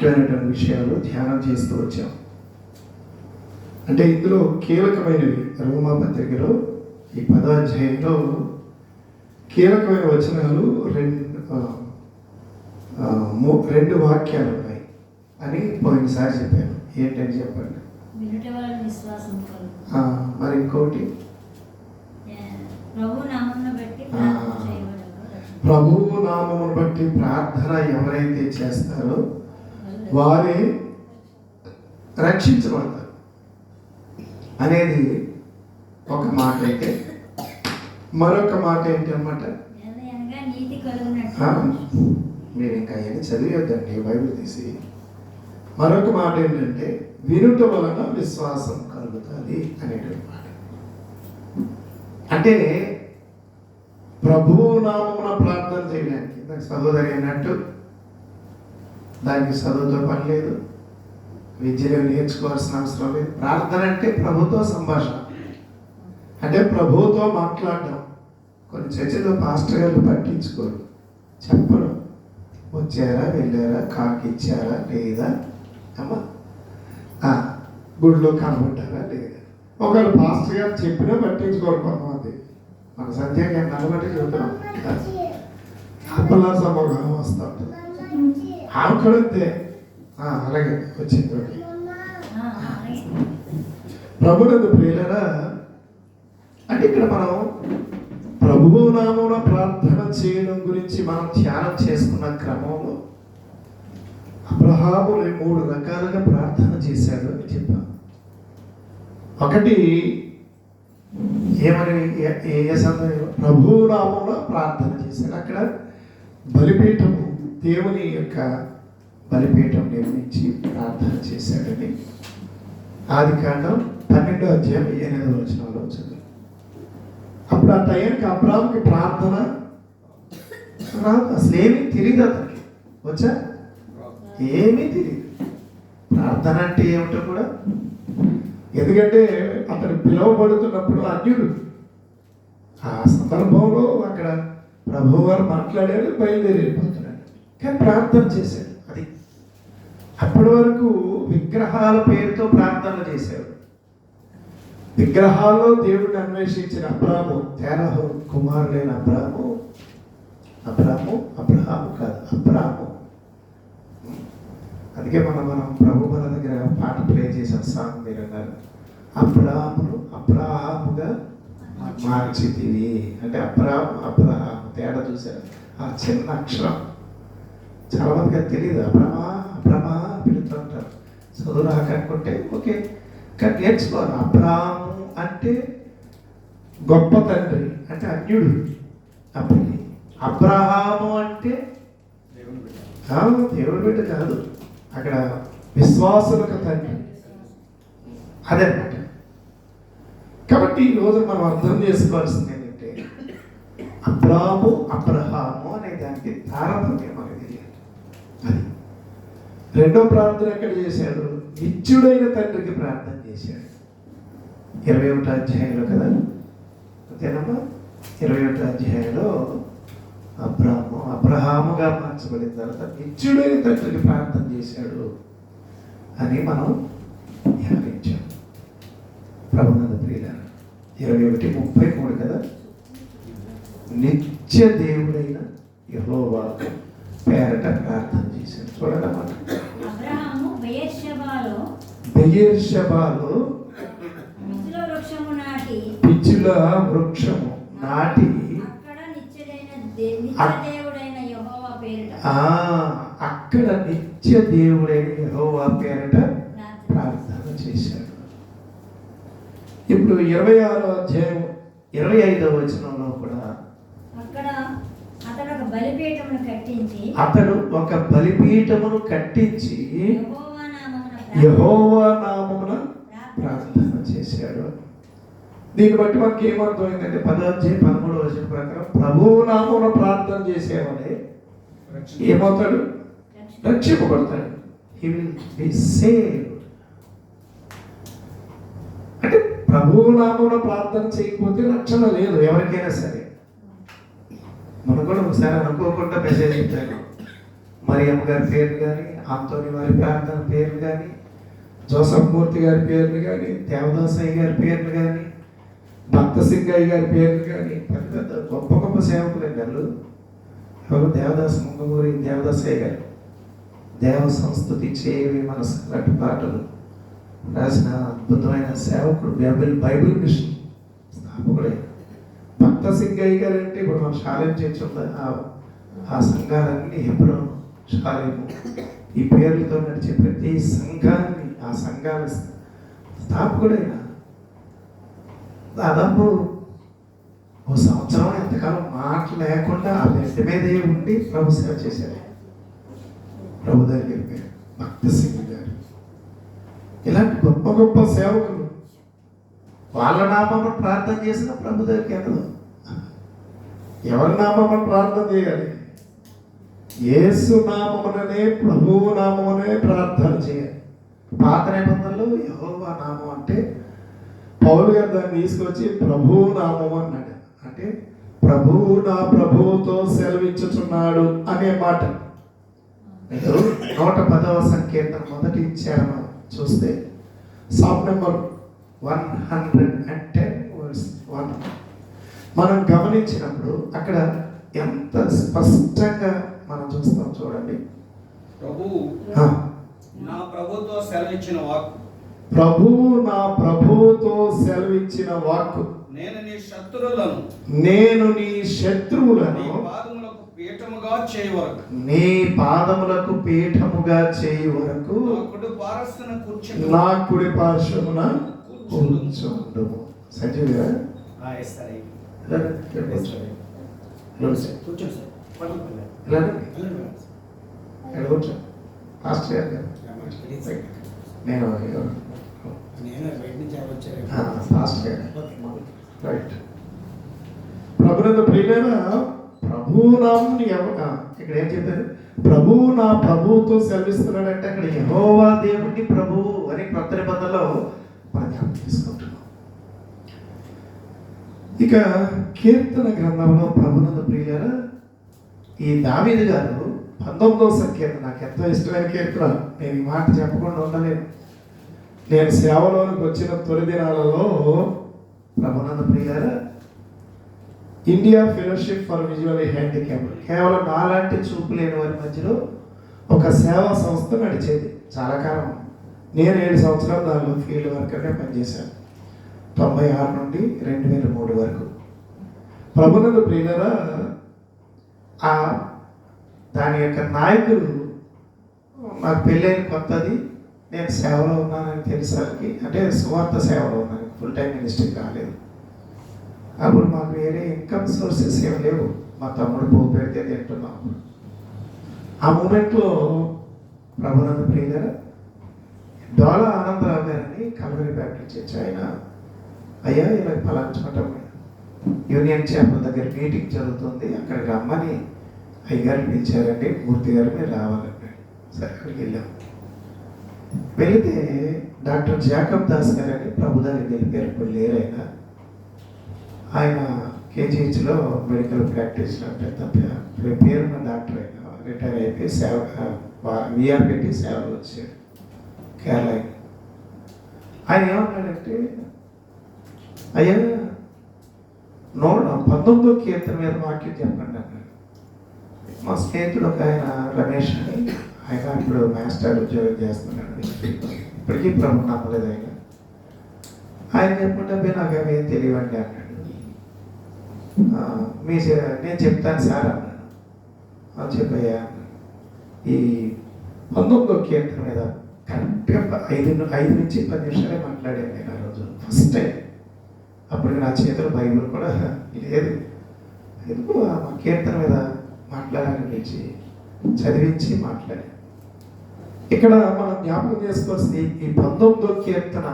ముఖ్యమైనటువంటి విషయాలు ధ్యానం చేస్తూ వచ్చాం. అంటే ఇందులో కీలకమైనవి రోమా పత్రికలో ఈ 10వ అధ్యాయంలో కీలకమైన వచనాలు రెండు వాక్యాలు ఉన్నాయి అని పోయినసారి చెప్పాను. ఏంటని చెప్పండి. మరి ఇంకోటి ప్రభువు నామమును బట్టి ప్రార్థన ఎవరైతే చేస్తారో వారే రక్షించబడతారు అనేది ఒక మాట అయితే, మరొక మాట ఏంటి అన్నమాట, మీరు ఇంకా ఏమి చదివేద్దండి బైబిల్ తీసి. మరొక మాట ఏంటంటే వినుట వలన విశ్వాసం కలుగుతుంది అనేటువంటి మాట. అంటే ప్రభువు నామమున ప్రార్థన చేయడానికి నాకు సహోదరి అన్నట్టు దానికి చదువుతో పని లేదు, విద్యలో నేర్చుకోవాల్సిన అవసరం లేదు. ప్రార్థన అంటే ప్రభుతో సంభాషణ, అంటే ప్రభువుతో మాట్లాడడం. కొన్ని చర్చలో పాస్టర్ గారు పట్టించుకోరు, చెప్పరు. వచ్చారా, వెళ్ళారా, కాకి ఇచ్చారా లేదా, అమ్మా గుడిలో కనబడ్డారా లేదా. ఒకవేళ పాస్టర్ గారు చెప్పినా పట్టించుకోరు కొంతమంది. మన సత్యాన్ని నలబట్టి చెబుతున్నాం. అప్పలా సమూహం వస్తూ ఉంటుంది. ఆకడితే అలాగే వచ్చింది. ప్రభునందు ప్రియులారా, అంటే ఇక్కడ మనం ప్రభువు నామమున ప్రార్థన చేయడం గురించి మనం ధ్యానం చేసుకున్న క్రమంలో అబ్రహాము 3 రకాలుగా ప్రార్థన చేశాడు అని చెప్పాం. ఒకటి ఏమని, ఏ సమయంలో ప్రభువు నామమున ప్రార్థన చేశాడు. అక్కడ బలిపీఠము, దేవుని యొక్క బలిపీఠం నిర్మించి ప్రార్థన చేశాడని ఆదికాండం 12వ అధ్యాయం 8వ వచనంలో చదువు. అప్పుడు ఆ టైంకి అబ్రాహాముకి ప్రార్థన రాదు, అసలు ఏమీ తెలియదు అతనికి. వచ్చా ఏమీ తెలియదు ప్రార్థన అంటే ఏమిటో కూడా. ఎందుకంటే అతను పిలువబడుతున్నప్పుడు అన్యుడు. ఆ సందర్భంలో అక్కడ ప్రభువు వారు మాట్లాడాడు, బయలుదేరిపోతున్నాడు. కానీ ప్రార్థన చేశాడు. అది అప్పటి వరకు విగ్రహాల పేరుతో ప్రార్థన చేశాడు. విగ్రహాల్లో దేవుడిని అన్వేషించిన అబ్రాము, తేరహు కుమారుడైన అబ్రాము కాదు, అబ్రాము. అందుకే మనం ప్రభు మన దగ్గర పాట ప్లే చేసిన సాంగ్ మీరు అన్నారు, అబ్రాహాముగా మార్చితివి అంటే అబ్రహాము తేడా చూశారు. ఆ చిన్న అక్షరం చాలా మందికి అది తెలియదు. అబ్రమా పిలుతుంటారు. చదువు రాకనుకుంటే ఓకే, కానీ నేర్చుకోవాలి. అబ్రాహాము అంటే గొప్ప తండ్రి, అంటే అన్యుడు. అబ్రహాము అంటే దేవుడి బిడ్డ కాదు, అక్కడ విశ్వాసులకు తండ్రి. అదనమాట. కాబట్టి ఈరోజు మనం అర్థం చేసుకోవాల్సింది ఏంటంటే అబ్రాము అనే దానికి తారతమ్యం మనకి తెలియాలి. అది రెండో ప్రార్థన ఎక్కడ చేశాడు, నిత్యుడైన తండ్రికి ప్రార్థన చేశాడు. 21వ అధ్యాయంలో కదా, అంతేనమ్మా. 21వ అధ్యాయంలో అబ్రహాముగా మార్చబడిన తర్వాత నిత్యుడైన తండ్రికి ప్రార్థన చేశాడు అని మనం ధ్యానించాం. ప్రభునందు ప్రియులారా, 21:33 కదా, నిత్య దేవుడైన యెహోవా పేరట ప్రార్థన చేశాడు. చూడండి అన్నమాట. బెయేర్షెబాలో పిచ్చుల వృక్షము నాటి అక్కడ నిత్య దేవుడైన యెహోవా పేరట ప్రార్థన చేశాడు. ఇప్పుడు 26వ అధ్యాయం 25వ వచనంలో కూడా అతడు ఒక బలిపీఠమును కట్టించి యెహోవా నామమున ప్రార్థన చేశాడు. దీన్ని బట్టి మనకి ఏమర్థమైందంటే 10వ అధ్యాయం 13వ వచనం ప్రకారం ప్రభువు నామమున ప్రార్థన చేసేవాడే ఏమవుతాడు, రక్షింపబడతాడు. He will be saved. అంటే ప్రభువు నామమున ప్రార్థన చేయకపోతే రక్షణ లేదు ఎవరికైనా సరే. మనం కూడా ఒకసారి అనుకోకుండా మెసేజ్ ఇచ్చాను, మరియమ్మ గారి పేర్లు కానీ, ఆంతోని వారి ప్రార్థన పేర్లు కానీ, జోసఫ్ మూర్తి గారి పేర్లు కానీ, దేవదాసయ్య గారి పేర్లు కానీ, భక్త సింగయ్య గారి పేర్లు కానీ, పెద్ద పెద్ద గొప్ప గొప్ప సేవకులండి వాళ్ళు. ఎవరు? దేవదాస్ ముంగమూరి దేవదాసయ్య గారు దేవ సంస్థుతి చేవి మనసు లాంటి పాటలు రాసిన అద్భుతమైన సేవకుడు, బైబిల్ మిషన్ స్థాపకుడే. భక్త సింగయ్య గారు అంటే ఇప్పుడు మన శాలెం చర్చ్ ఉందా, ఆ సంఘాలన్నీ హెబ్రోను, శాలేము, ఈ పేర్లతో నడిచే ప్రతి సంఘాన్ని, ఆ సంఘాల స్థాపకుడైన దాదాపు ఓ సంవత్సరం ఎంతకాలం మాట లేకుండా ఆ బెడ్ మీదే ఉండి ప్రభు సేవ చేశాడు. ప్రభు దగ్గరికి భక్త సింగ్ గారు, ఇలాంటి గొప్ప గొప్ప సేవకులు వాళ్ళ నామమును ప్రార్థన చేసిన ప్రభు దగ్గరికి వెళ్ళదు. ఎవరి నామమును ప్రార్థన చేయాలి? యేసు నామముననే, ప్రభువు నామమునే ప్రార్థన చేయాలి. పాత నిబంధనలో యెహోవా నామం అంటే పౌలు గారు దాన్ని తీసుకొచ్చి ప్రభువు నామం అన్నాడు. అంటే ప్రభువు నా ప్రభువుతో సెలవిచ్చుచున్నాడు అనే మాట. 110వ సంకీర్తన మొదటి చరణం చూస్తే సామ్ నెంబర్ 110 వర్స్ 1 మనం గమనించినప్పుడు అక్కడ ఎంత స్పష్టంగా మనం చూస్తాం చూడండి. ప్రభువు నా ప్రభుతో సెలవిచ్చిన వాక్కు, ప్రభువు నా ప్రభువుతో సెలవిచ్చిన వాక్కు, నేను నీ శత్రువులను పాదములకు పీఠముగా చేయ వరకు, నీ పాదములకు పీఠముగా చేయి వరకు నా కుడి పార్శ్వమున కూర్చుండుము. సంజయ్ గారు నేను రైట్. ప్రభునందు ప్రియులైన ప్రభునామం ఇక్కడ ఏం చెప్పారు? ప్రభువు నా ప్రభువుతో సెలవిస్తున్నాడంటే అక్కడ యెహోవా దేవుడిని ప్రభువు అని కొత్త నిబంధనలో మనం జ్ఞాపకం తీసుకుంటున్నాం. ఇక కీర్తన గ్రంథంలో ప్రభునందు ప్రియులైన ఈ దావీదు గారు 19వ సంకీర్తన నాకు ఎంతో ఇష్టమైన కీర్తన. నేను ఈ మాట చెప్పకుండా ఉండలేను. నేను సేవలోనికి వచ్చిన తొలి దినాలలో ప్రభునందు ప్రియులారా, India fellowship for visually handicap, కేవలం నాలాంటి చూపు లేని వారి మధ్యలో ఒక సేవా సంస్థ నడిచేది చాలా కాలం. నేను 7 సంవత్సరాలు దానిలో ఫీల్డ్ వర్కర్గా పనిచేశాను, 96 నుండి 2003 వరకు. ప్రభునందు ప్రియులారా, దాని యొక్క నాయకులు నాకు పెళ్ళైన కొత్తది, నేను సేవలో ఉన్నానని తెలిసరికి, అంటే సువార్త సేవలో ఉన్నాను, ఫుల్ టైం మినిస్ట్రీ కాలేదు. అప్పుడు మాకు వేరే ఇన్కమ్ సోర్సెస్ ఏమి లేవు. మా తమ్ముడు పోగు పెడితే తింటున్నాం. ఆ మూమెంట్లో ప్రభునందు ప్రియులారా, డోలా ఆనందరావు గారిని కల్వరి బ్యాప్టిస్ట్ చర్చ్ ఆయన, అయ్యా ఇలా పలాంచమటం యూనియన్ చేపల దగ్గర మీటింగ్ జరుగుతుంది, అక్కడికి రమ్మని అయ్యగారు పిలిచారండి, మూర్తి గారు మీరు రావాలండి. సరే అక్కడికి వెళ్ళాం. వెళితే డాక్టర్ జాకబ్ దాస్ గారు అని ప్రభు దగ్గరికి వెళ్ళిపోయారు. ఇప్పుడు లేరైనా ఆయన కేజీహెచ్లో మెడికల్ ప్రాక్టీస్లో పెద్ద పేరున్న డాక్టర్. అయినా రిటైర్ అయిపోయి సేవ విఆర్ పెట్టి సేవలు వచ్చాడు కేరళ. ఆయన ఏమన్నాడంటే, అయ్యా 19వ కీర్తన మీద వాక్యం చెప్పండి అన్నాడు. మా స్నేహితుడు ఒక ఆయన రమేష్ అని, ఆయన ఇప్పుడు మాస్టర్ ఉద్యోగం చేస్తున్నాడు. ఇప్పటికీ ప్రభు నమ్మలేదు ఆయన చెప్పుకుంటే నాకు అవి ఏం తెలియవండి అన్నాడు. నేను చెప్తాను సార్ అన్నాడు. చెప్పయ్యా, ఈ 19వ కీర్తన మీద కరెక్ట్గా 5 నుంచి 10 నిమిషాలే మాట్లాడాను నేను ఆ రోజు ఫస్ట్ టైం. అప్పటికి నా చేతిలో బైబిల్ కూడా లేదు. ఎందుకు ఆ కీర్తన మీద మాట్లాడాలని పిలిచి చదివించి మాట్లాడాను. ఇక్కడ మనం జ్ఞాపకం చేసుకోవాల్సింది, ఈ 19వ కీర్తన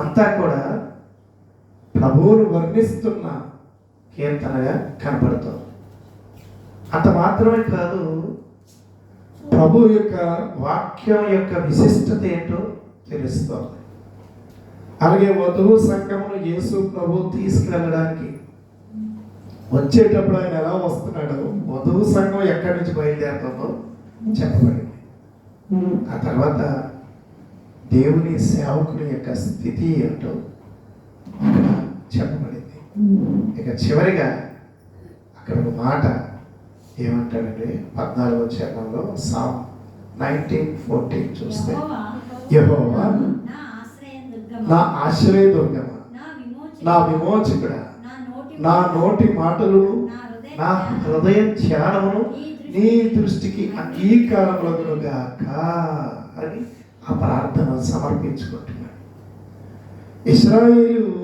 అంతా కూడా ప్రభువును వర్ణిస్తున్న కీర్తనగా కనబడుతుంది. అంత మాత్రమే కాదు, ప్రభు యొక్క వాక్యం యొక్క విశిష్టత ఏంటో తెలుస్తోంది. అలాగే వధువు సంఘమును యేసు ప్రభు తీసుకెళ్ళడానికి వచ్చేటప్పుడు ఆయన ఎలా వస్తున్నాడో, వధువు సంఘం ఎక్కడి నుంచి బయలుదేరుతుందో చెప్పబడింది. ఆ తర్వాత దేవుని సేవకుని యొక్క స్థితి ఏంటో అక్కడ చెప్పబడింది. ఇక చివరిగా అక్కడ ఒక మాట ఏమంటాడంటే 14వ చరణంలో సామ్ 19:14 చూస్తే, యెహోవా నా ఆశ్రయదుర్గమా, నా విమోచకుడా, నా నోటి మాటలు నా హృదయ ధ్యానమును నీ దృష్టికి అంగీకారములగునుగాక అని ఆ ప్రార్థన సమర్పించుకుంటున్నాడు. ఇశ్రాయేలు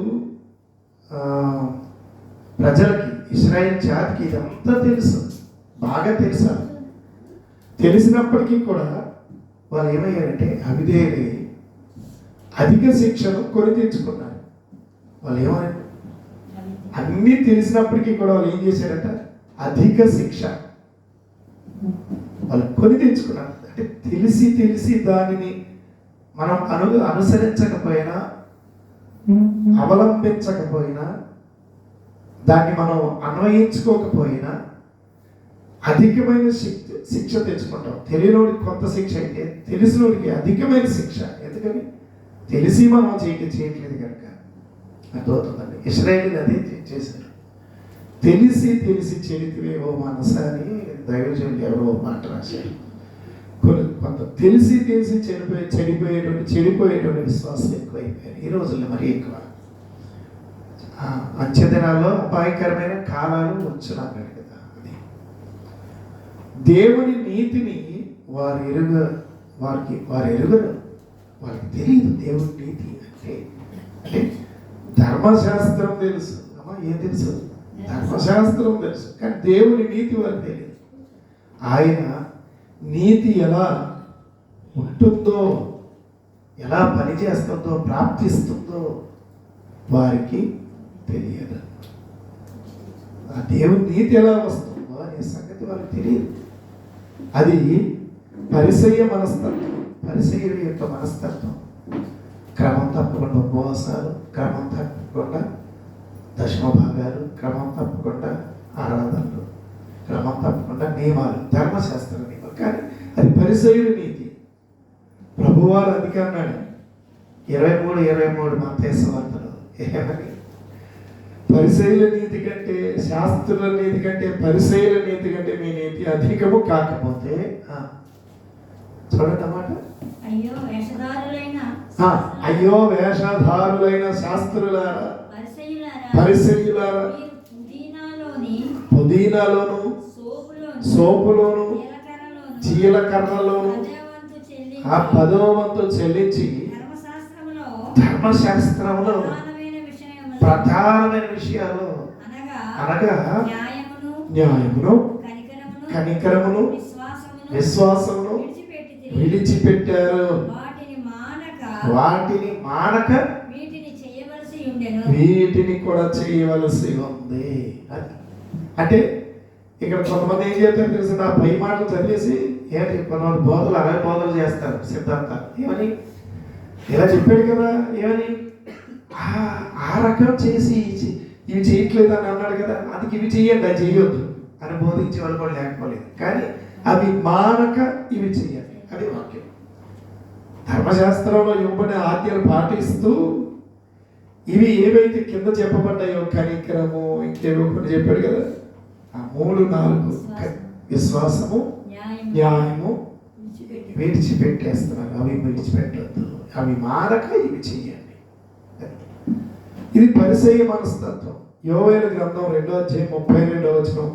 ప్రజలకి, ఇశ్రాయేల్ జాతికి ఇదంతా తెలుసు, బాగా తెలుసు. తెలిసినప్పటికీ కూడా వాళ్ళు ఏమయ్యారంటే అవిధేయులై అధిక శిక్షను కొని తెచ్చుకున్నారు. వాళ్ళు ఏమని అన్నీ తెలిసినప్పటికీ కూడా వాళ్ళు ఏం చేశారంట, అధిక శిక్ష వాళ్ళు కొని తెచ్చుకున్నారు. అంటే తెలిసి దానిని మనం అనుసరించకపోయినా, అవలంబించకపోయినా, దాన్ని మనం అన్వయించుకోకపోయినా అధికమైన శిక్ష తెచ్చుకుంటాం. తెలియనోడికి కొంత శిక్ష అయితే తెలిసినోడికి అధికమైన శిక్ష. ఎందుకని తెలిసి మనం చేయట్లేదు కనుక అర్థమవుతుందండి. ఇశ్రాయేలీలు అదే చేశారు. తెలిసి చెడితివేవో మనసా అని దైవజనులు ఎవరో మాట రాశారు. కొంత తెలిసి చెడిపోయేటువంటి విశ్వాసం ఎక్కువైపోయారు ఈ రోజుల్లో, మరీ ఎక్కువ. అంత్య దినాల్లో అపాయకరమైన కాలాలు వచ్చున్నాయి కదా. అది దేవుని నీతిని వారు ఎరుగరు, వాళ్ళకి తెలియదు దేవుని నీతి అంటే ధర్మశాస్త్రం తెలుసు. అమ్మా ఏం తెలుసు? ధర్మశాస్త్రం తెలుసు, కానీ దేవుని నీతి వారికి తెలియదు. ఆయన నీతి ఎలా ఉంటుందో, ఎలా పనిచేస్తుందో, ప్రాప్తిస్తుందో వారికి తెలియదు. ఆ దేవుని నీతి ఎలా వస్తుందో అనే సంగతి వారికి తెలియదు. అది పరిసయ్య మనస్తత్వం, పరిసయ్యుడి యొక్క మనస్తత్వం. క్రమం తప్పకుండా ఉపవాసాలు, క్రమం తప్పకుండా దశమ భాగాలు, క్రమం తప్పకుండా ఆరాధనలు, క్రమం తప్పకుండా నియమాలు, ధర్మశాస్త్ర నియమాలు. కానీ అది పరిసయ్యుడి నీతి. ప్రభువారు అందుకే అన్నాడు 23 మత్తయి సువార్తలో ఏమని, పరిసయ్యుల నీతి కంటే, శాస్త్రుల నీతి కంటే, పరిసయ్యుల నీతి కంటే మీ నీతి అధికము కాకపోతే, చూడండి అన్నమాట, అయ్యో వేషధారులైన శాస్త్రులారా, పరిసయ్యులారా, పుదీనాలోను సోపులోను జీలకర్రలోను ఆ 10వ వంతు చెల్లించి ధర్మశాస్త్రంలో ప్రధానమైన విషయాలు అనగా న్యాయమును, కనికరమును, విశ్వాసమును విడిచిపెట్టారు. వాటిని మానక వీటిని కూడా చేయవలసి ఉంది. అంటే ఇక్కడ కొంతమంది ఏం చేస్తారు తెలుసు, నా పై మాటలు చదివేసి ఏంటి కొంతమంది బోధలు అలాగే బోధలు చేస్తారు. సిద్ధాంతాలు ఏమని ఇలా చెప్పాడు కదా, ఏమని ఆ రకం చేసి ఇవి చేయట్లేదు అని అన్నాడు కదా, అందుకే ఇవి చెయ్యండి, అది చేయొద్దు అని బోధించే వాళ్ళు కూడా లేకపోలేదు. కానీ అవి మానక ఇవి చెయ్యాలి, అది వాక్యం. ధర్మశాస్త్రంలో ఇవ్వబడిన ఆజ్ఞలు పాటిస్తూ ఇవి ఏవైతే కింద చెప్పబడ్డాయో, కనికరము, ఇంకేవో కొన్ని చెప్పాడు కదా, ఆ 3, 4 విశ్వాసము, న్యాయము విడిచిపెట్టేస్తున్నారు. అవి విడిచిపెట్టద్దు, అవి మానక ఇవి చెయ్యండి. ఇది పరిసయ్య మనస్తత్వం. యోవేలు గ్రంథం 2వ అధ్యాయం 32వ వచనం,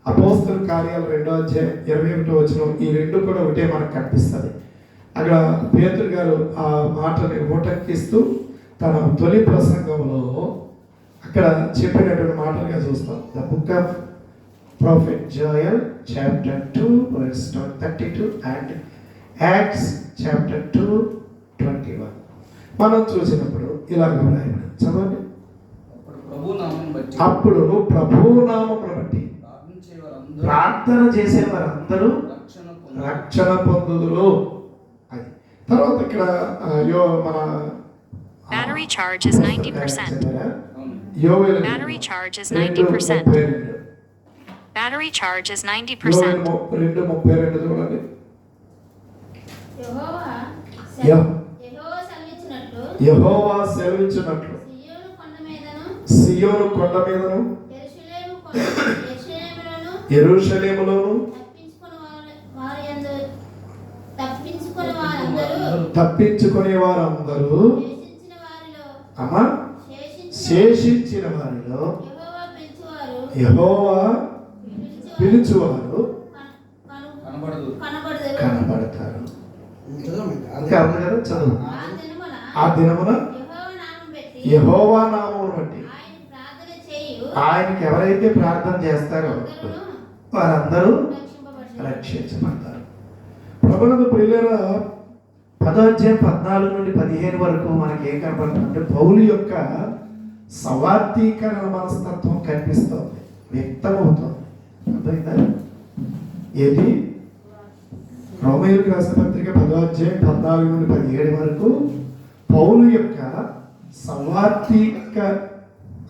అపోస్తల కార్యాలు 2వ అధ్యాయం 21వ వచనం, ఈ రెండు కూడా ఒకటే మనకు కనిపిస్తుంది. అక్కడ పేతురు గారు ఆ మాటని ఓటక్కిస్తూ తన తొలి ప్రసంగంలో అక్కడ చెప్పినటువంటి మాటలుగా చూస్తాం. The book of prophet Joel chapter 2 verse 32 and acts chapter 2:21 మనం చూసినప్పుడు ఇలాగ రాయబడింది. చదవండి. అప్పుడు ప్రభువు నామమును బట్టి ప్రార్థన చేసే వారందరూ రక్షణ పొందుదురు. అది తర్వాత ఇక్కడ మన Battery charge is 90%. అవును. యోవేలు Battery charge is 2:32. 90%. Battery charge is 90%. యోవేలు 2:32 చూడండి. యెహోవా యెహ్- యెహోవా సెలవిచ్చినట్లు యెహోవా సెలవిచ్చినట్లు సియోను కొండ మీదను సియోను కొండ మీదను యెరూషలేములోను యెరూషలేములోను తప్పించుకుని వారందరూ తప్పించుకునే వారందరూ శేషించిన వారిలో అమ్మా శేషించిన వారిలో యెహోవా యెహోవా పిలుచువారు కనబడదు. కనబడదురు. కనబడతారు. ఇంకా ఉంది కదా, చదువు. ఆ దినమున యెహోవా నామం పెట్టి యెహోవా నామమును బట్టి ఆయన ప్రార్థన చేయు ఆయనకి ఎవరైతే ప్రార్థన చేస్తారో అందరూ వారందరూ రక్షింపబడతారు. రక్షించబడతారు. ప్రభువునందు ప్రియులారా, 14 నుండి 15 వరకు మనకి ఏం కనపడుతుందంటే పౌలు యొక్క సవార్థీకరణ మనస్తత్వం కనిపిస్తోంది, వ్యక్తమవుతోంది. అర్థమైందా? ఏది? రోమేయులకు రాసిన పత్రిక 14 నుండి 17 వరకు పౌలు యొక్క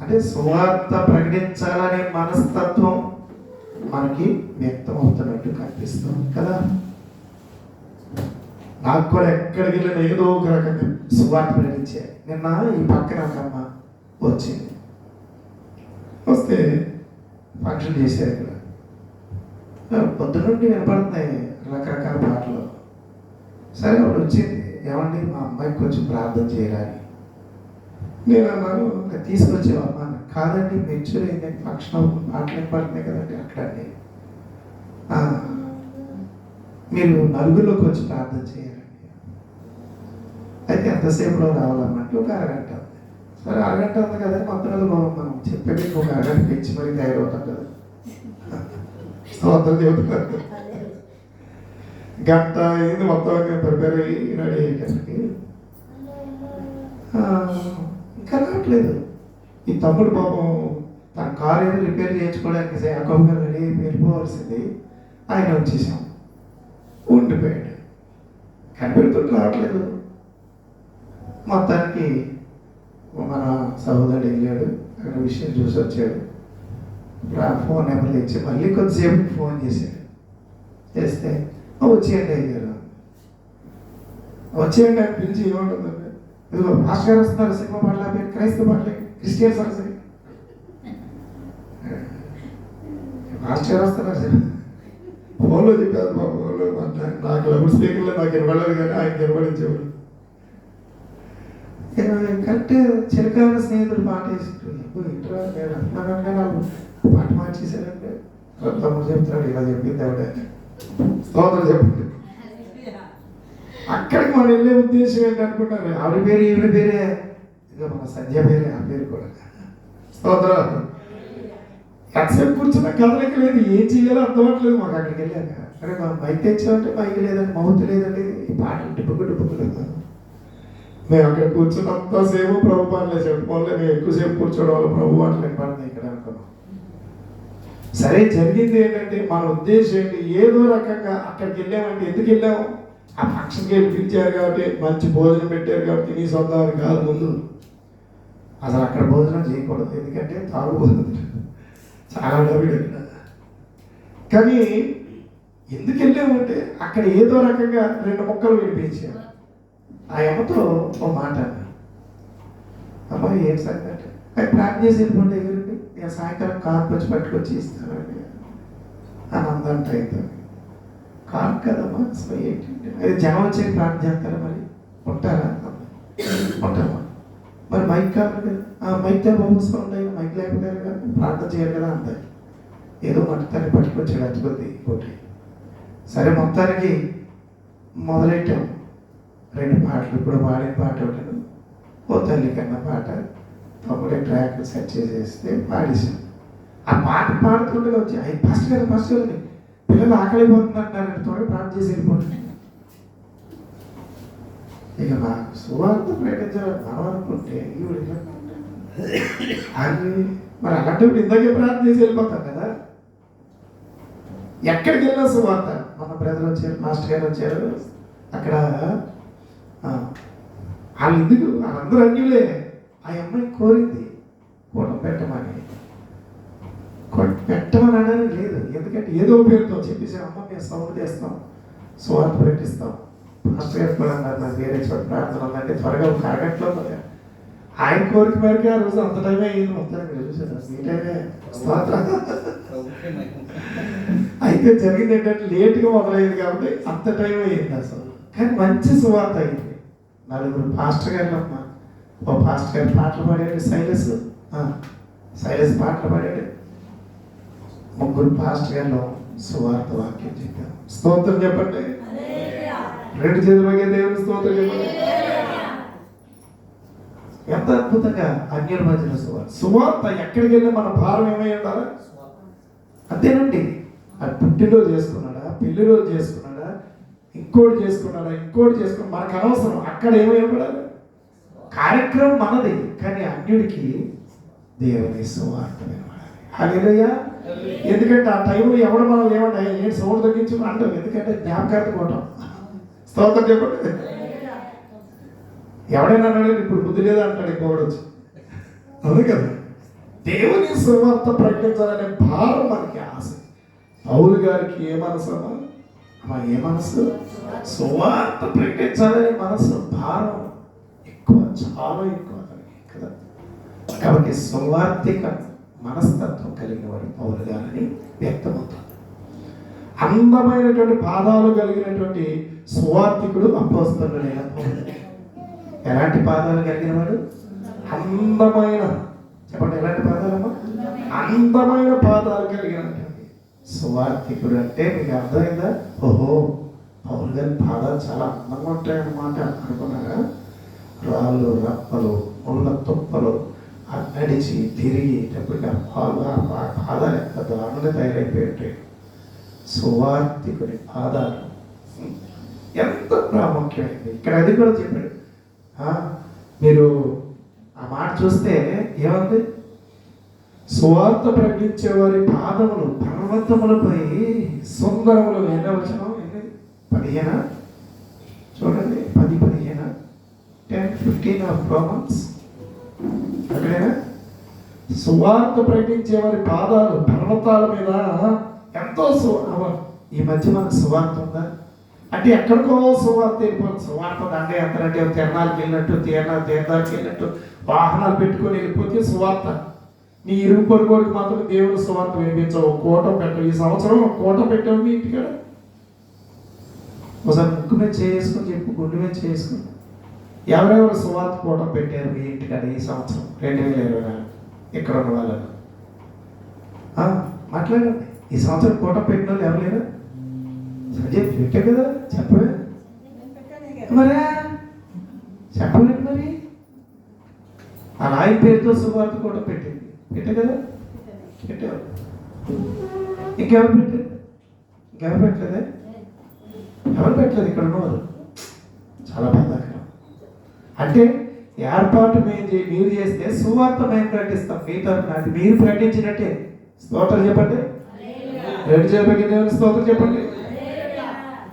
అంటే సువార్త ప్రకటించాలనే మనస్తత్వం మనకి వ్యక్తమవుతున్నట్టు కనిపిస్తుంది కదా. నాకు కూడా ఎక్కడికి వెళ్ళిన ఏదో ఒక రకంగా సువార్త ప్రకటించారు. నిన్న ఈ పక్కన ఒక అమ్మ వచ్చింది, వస్తే ఫంక్షన్ చేశారు ఇక్కడ. పొద్దునుండి వినపడుతున్నాయి రకరకాల పాటలు. సరే ఆవిడ వచ్చింది, ఏమండి మా అమ్మాయికి కొంచెం ప్రార్థన చేయాలని. నేను అన్నాను, తీసుకొచ్చేవమ్మా. కాదండి మెచ్యూర్ అయిందండి, ఫంక్షన్ అవుతుంది, పాటలు వినపడుతున్నాయి కదండి అక్కడండి. మీరు నలుగురిలోకి వచ్చి ప్రార్థన చేయాలండి. అయితే ఎంతసేపులో రావాలన్నట్టు ఒక అరగంట ఉంది. సరే అరగంట ఉంది కదా, మొత్తం మనం చెప్పేది ఒక అరగంట పెంచి మరీ తయారవుతాం కదా. స్తోత్రం చెబుతున్నారు. గంట అయింది మొత్తం ప్రిపేర్ అయ్యి రెడీ అయ్యేటప్పటికి ఇంకా రావట్లేదు. ఈ తమ్ముడు పాపం తన కారు ఏదో రిపేర్ చేయించుకోవడానికి యాకోబు గారు రెడీ అయిపోయి వెళ్ళిపోవాల్సింది, ఆయన వచ్చేసాం, ఉండిపోయాడు. కనిపెడుతుంటే రావట్లేదు. మొత్తానికి మన సహోదరుడు వెళ్ళాడు, అక్కడ విషయం చూసి వచ్చాడు. ఇప్పుడు ఆ ఫోన్ నెంబర్లు ఇచ్చి మళ్ళీ కొద్దిసేపు ఫోన్ చేశాడు. చేస్తే వచ్చేయండి అయ్యారు, వచ్చేయండి అని పిలిచి ఏమంటుందండి, ఇదిగో మాస్టర్ గారు వస్తున్నారు, సినిమా పాటలు క్రైస్తవ పాటలే, క్రిస్టియన్స్ వస్తాయి, మాస్టర్ గారు వస్తున్నారు. ఫోన్లో చెప్పారు మా ఫోన్లో నాకు లౌడ్ స్పీకర్లో నాకు వినబడలేదు కానీ ఆయన వినబడించేవాడు. కరెక్ట్ చిరకాల స్నేహితుడు పాట వేసుకుంటారు. ఇంట్లో నేను అంటున్నాను కానీ వాళ్ళు పాట మార్చేశారంటే తమ్ముడు చెప్తున్నాడు, ఇలా చెప్పింది ఆవిడ. స్తోత్రం చెప్పండి. అక్కడికి మనం వెళ్ళే ఉద్దేశం ఏంటనుకుంటారు, ఆవిడ పేరు ఈవిడ పేరే, ఇక మన సంధ్య పేరే, ఆ పేరు కూడా. స్తోత్రం. ఎంతసేపు కూర్చున్న కదలిక లేదు, ఏం చేయాలో అర్థమవట్లేదు మాకు. అక్కడికి వెళ్ళాక అరే మనం మైక్ తెచ్చామంటే మైక్ లేదండి, మౌత్ లేదండి, ఈ పాట డుబ్బుకు. మేము అక్కడ కూర్చున్నంత సేపు ప్రభు పాటలే చెప్పుకోవాలి, మేము ఎక్కువసేపు కూర్చోవడం వల్ల ప్రభు పాటలు వినపడుతుంది ఇక్కడ అనుకున్నాం. సరే జరిగింది ఏంటంటే మన ఉద్దేశం ఏంటి, ఏదో రకంగా అక్కడికి వెళ్ళామంటే ఎందుకు వెళ్ళాము, ఆ ఫంక్షన్కి వెళ్ళి పిలిచారు కాబట్టి, మంచి భోజనం పెట్టారు కాబట్టి తినేసి వద్దామని కాదు. ముందు అసలు అక్కడ భోజనం చేయకూడదు, ఎందుకంటే తాగుబోతుంది, చాలా డబ్బులు. కానీ ఎందుకు వెళ్ళామంటే అక్కడ ఏదో రకంగా 2 ముక్కలు వినిపించారు. ఆ అమ్మతో ఓ మాట అన్నా, అమ్మా ఏం సంగతి అంటే, అది ప్లాన్ చేసి వెళ్ళిపోండి దగ్గరికి, నేను సాయంకాలం కారు వచ్చి పట్టుకొచ్చి ఇస్తానండి అని అందంట. అయితే కారు కదమ్మా, అసలు ఏంటంటే అది జనం వచ్చి ప్లాన్ చేస్తారా, మరి ఉంటారా? ఉంటామా, మరి మైక్ కావాలి కదా, మైక్ తో పంపిస్తూ మైక్ లేకపోతే కదా ప్రార్థన చేయాలి కదా అంత. ఏదో మట్టితాన్ని పట్టుకొచ్చాడు అతుకొద్ది ఇంకోటి. సరే మొత్తానికి మొదలెట్టాం. 2 పాటలు, ఇప్పుడు పాడిన పాట ఒకటి, ఓ తల్లి కన్నా పాట, తమ్ముడే ట్రాక్ సెట్ చేసేస్తే పాడేసాం. ఆ పాట పాడుతుండగా వచ్చి అవి ఫస్ట్ గారు పిల్లలు ఆకలిపోతున్నట్టున్నారంటే త్వరగా ప్రార్థన చేసి వెళ్ళిపోతుంది. ఇక నాకు సువార్త ప్రకటించాలని మనం అనుకుంటే అది మరి అలాంటప్పుడు ఇందాకే ప్రార్థన చేసి వెళ్ళిపోతాం కదా. ఎక్కడికి వెళ్ళినా సువార్త. మన బ్రదర్ వచ్చారు, మాస్టర్ గారు వచ్చారు, అక్కడ వాళ్ళు ఎందుకు వాళ్ళందరూ అన్యులే. ఆ అమ్మాయి కోరింది, పెట్టమని పెట్టమని అనడానికి లేదు. ఎందుకంటే ఏదో పేరుతో చెప్పేసి అమ్మ మేము సౌండ్ చేస్తాం, సువార్త ప్రకటిస్తాం. పాస్టర్ గారు కూడా అన్నారు నాకు వేరే చోట ప్రార్థన ఉందంటే త్వరగా ఒక అరగంటలో ఆయన కోరిక మేరకే ఆ రోజు అంత టైమే అయ్యింది. మొత్తం మీరు చూసారు ఈ టైమే స్తోత్రం. అయితే జరిగింది ఏంటంటే లేట్గా మొదలైంది కాబట్టి అంత టైం అయ్యింది అసలు. కానీ మంచి సువార్త అయింది. నలుగురు పాస్టర్ గారు అమ్మ, ఓ పాస్టర్ గారు పాటలు పాడాడు, శైలస్ పాటలు పాడాడు, ముగ్గురు పాస్టర్ గారు సువార్త వాక్యం చెప్పారు. స్తోత్రం చెప్పండి. రెండు చేతులకే దేవుని స్తోత్రం చెప్పండి. ఎంత అద్భుతంగా అన్యుల మధ్యన సువార్త ఎక్కడికి వెళ్ళి మన భారం ఏమై ఉండాలా? అంతేనండి. అది పుట్టినరోజు చేసుకున్నాడా, పెళ్లి రోజు చేసుకున్నాడా, ఇంకోటి చేసుకున్నాడా, ఇంకోటి చేసుకున్నాడు, మనకు అనవసరం. అక్కడ ఏమై ఉండాలి? కార్యక్రమం మనది, కానీ అన్యుడికి దేవుని సువార్త వినబడాలి. హల్లెలూయా. ఎందుకంటే ఆ టైంలో ఎవడు మనం ఏమంటే ఏంటి సౌండ్ తగ్గించు అంటాం. ఎందుకంటే జ్ఞాపకార్థం కోవటం. స్తోత్రం చెప్పండి. ఎవడైనా అన్నాడు ఇప్పుడు బుద్ధి లేదా అంటాడు ఇంకోటి వచ్చి. అవును కదా. దేవుని సువార్త ప్రకటించాలనే భారం మనకి ఆశ. పౌలు గారికి ఏ మనసు అమ్మా? ఏ మనసు? సువార్త ప్రకటించాలనే మనసు, భారం ఎక్కువ, చాలా ఎక్కువ అతనికి కదా. కాబట్టి సువార్తిక మనస్తత్వం కలిగిన వాడు పౌలు గారిని వ్యక్తమవుతాడు. అందమైనటువంటి పాదాలు కలిగినటువంటి సువార్తికుడు అపోస్తలుడైన పౌలు. ఎలాంటి పాదాలు కలిగిన వాడు? అందమైన, చెప్పండి ఎలాంటి పాదాలమ్మా? అందమైన పాదాలు కలిగినటువంటి సువార్తికుడు. అంటే మీకు అర్థమైందా? ఓహో, పౌలు గారి పాదాలు చాలా అందంగా ఉంటాయన్నమాట అనుకున్నారా? రాళ్ళు, రప్పలు, ముళ్ళ తుప్పలు నడిచి తిరిగేటప్పటికి ఆ పాదాలు ఎంత దారుణంగా తయారైపోయి ఉంటాయి. సువార్తికుడి పాదాలు ఎంత ప్రాముఖ్యమైంది. ఇక్కడ అది కూడా చెప్పాడు. మీరు ఆ మాట చూస్తే ఏముంది? సువార్త ప్రకటించే వారి పాదములు పర్వతములపై సుందరములు. ఎన్నో వచనం? 15 చూడండి, 10-15 10-15 ఆఫ్ రోమన్స్. అక్కడేనా? సువార్త ప్రకటించే వారి పాదాలు పర్వతాల మీద ఎంతో ఈ మధ్య మనకు సువార్త ఉందా అంటే ఎక్కడికో సువార్త వెళ్ళిపోతుంది. సువార్త దండే ఎంతరంటే తిరణాలకు వెళ్ళినట్టు, తీర్థాలకు వెళ్ళినట్టు వాహనాలు పెట్టుకొని వెళ్ళిపోతే సువార్త. నీ ఇరుగు పొరుగుడికి మాత్రం దేవుని సువార్త వినిపించవు. కోటం పెట్టవు. ఈ సంవత్సరం కోటం పెట్టావు మీ ఇంటికాడ. ఒకసారి ముక్కు మీద చేసుకుని చెప్పు, గుండె మీద చేసుకుని ఎవరెవరు సువార్త కోటం పెట్టారు మీ ఇంటికాడ ఈ సంవత్సరం 2024 ఇక్కడ ఉన్న వాళ్ళను మాట్లాడండి. ఈ సంవత్సరం కోటం పెట్టిన వాళ్ళు ఎవరు లేరా? పెట్టే కదా, చెప్పవే మరే, చెప్పలేదు మరి. ఆ నాయన పేరుతో సువార్త కూడా పెట్టింది, పెట్టే కదా, పెట్టారు. ఇంకెవరు పెట్టారు? ఇంకెవరు పెట్టలేదే? ఎవరు పెట్టలేదు ఇక్కడ ఉన్నవారు. చాలా బాధాకరం. అంటే ఏర్పాటు మీరు చేస్తే సువార్త మేము ప్రకటిస్తాం మీ తరఫున. అది మీరు ప్రకటించినట్టే. స్తోత్రం చెప్పండి. రెండు చేపకి దేవుని స్తోత్రం చెప్పండి.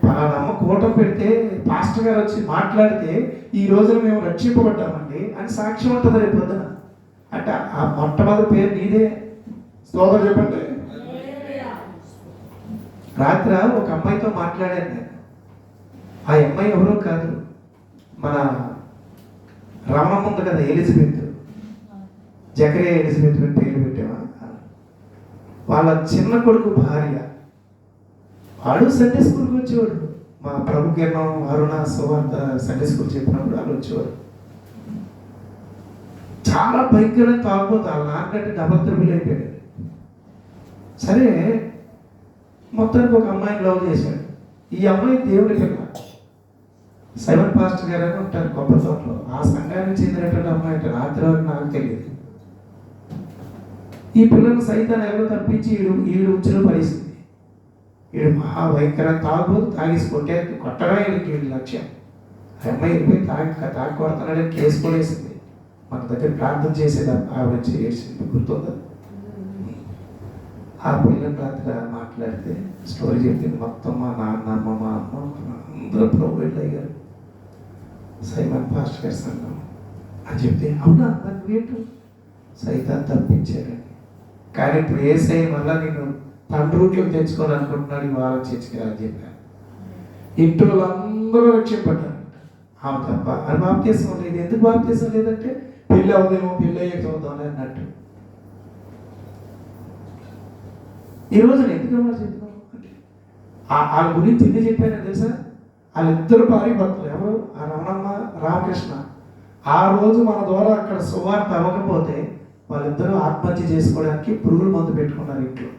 పలానమ్మ కూటం పెడితే పాస్టర్ గారు వచ్చి మాట్లాడితే ఈ రోజున మేము రక్షింపబడ్డామండి అని సాక్ష్యం ఉంటుంది రేపు పొద్దున. అంటే ఆ మొట్టమొదటి పేరు నీదే. స్తోత్రం చెప్పండి. రాత్రి ఒక అమ్మాయితో మాట్లాడాను నేను. ఆ అమ్మాయి ఎవరో కాదు, మన రమ్మ ఉంది కదా, ఎలిజబెత్, జకరియా ఎలిజబెత్ పేరు పెట్టామా. వాళ్ళ చిన్న కొడుకు భార్య. వాడు సండే స్కూల్కి వచ్చేవాడు. మా ప్రభు కిరణం, అరుణ, సువార్త సండే స్కూల్ చెప్పినప్పుడు వాళ్ళు వచ్చేవాడు. చాలా భయంకరంగా తాగుపోతే వాళ్ళ నాన్నకంటే డబల్ త్రిబుల్ అయిపోయాడు. సరే, మొత్తానికి ఒక అమ్మాయిని లవ్ చేశాడు. ఈ అమ్మాయి దేవుడి పిల్ల. సైమన్ పాస్టర్ గారు అని ఉంటారు కొబ్బరి తోటలో. ఆ సంఘానికి చెందినటువంటి అమ్మాయి అంటే రాత్రి వరకు నాకు తెలియదు. ఈ పిల్లలు సైతాన్ని ఎవరో తప్పించి ఈడు ఉచ్చులో పరిస్థితి. వీడు మహాభయంకర తాగేసి కొట్టడం వీడి లక్ష్యం. ఆ అమ్మాయి వెళ్ళిపోయి తాగి కొడుతున్నాడని కేసు కూడా వేసింది. మన దగ్గర ప్రార్థన చేసేది ఆవిడ చేసింది, గుర్తుందా? ఆ పిల్లల రాత్రి మాట్లాడితే స్టోరీ చెప్పింది. మొత్తం మా నాన్న, మా అమ్మ అందరూ ప్రోగ్రెడ్ అయ్యారు. సైమన్ పాస్టర్ గారి సంఘం అని చెప్తే, అవునా, నాకు ఏంటో సైతాన్ని తప్పించాడండి. కానీ ఇప్పుడు యేసయ్య మళ్ళా నేను తండ్రుట్లోకి తెచ్చుకోవాలనుకుంటున్నాడు, ఈ వారం చర్చికి అని చెప్పాను. ఇంటి వాళ్ళందరూ రక్షింపడ్డారు, ఆమె తప్ప. అని బాప్తీసం లేదు. ఎందుకు బాప్తీసం లేదంటే పెళ్ళి అవుదేమో, పెళ్ళి అయ్యే చదువుతామని అన్నట్టు. ఈ రోజున ఎందుకు మాట చెప్తున్నాం అంటే వాళ్ళ గురించి ఎందుకు చెప్పానో తెలుసా? వాళ్ళిద్దరు భార్య భర్తలు. ఎవరు? ఆ రమణమ్మ, రామకృష్ణ. ఆ రోజు మన ద్వారా అక్కడ సువార్త అవ్వకపోతే వాళ్ళిద్దరూ ఆత్మహత్య చేసుకోవడానికి పురుగుల మందు పెట్టుకున్నారు ఇంట్లో.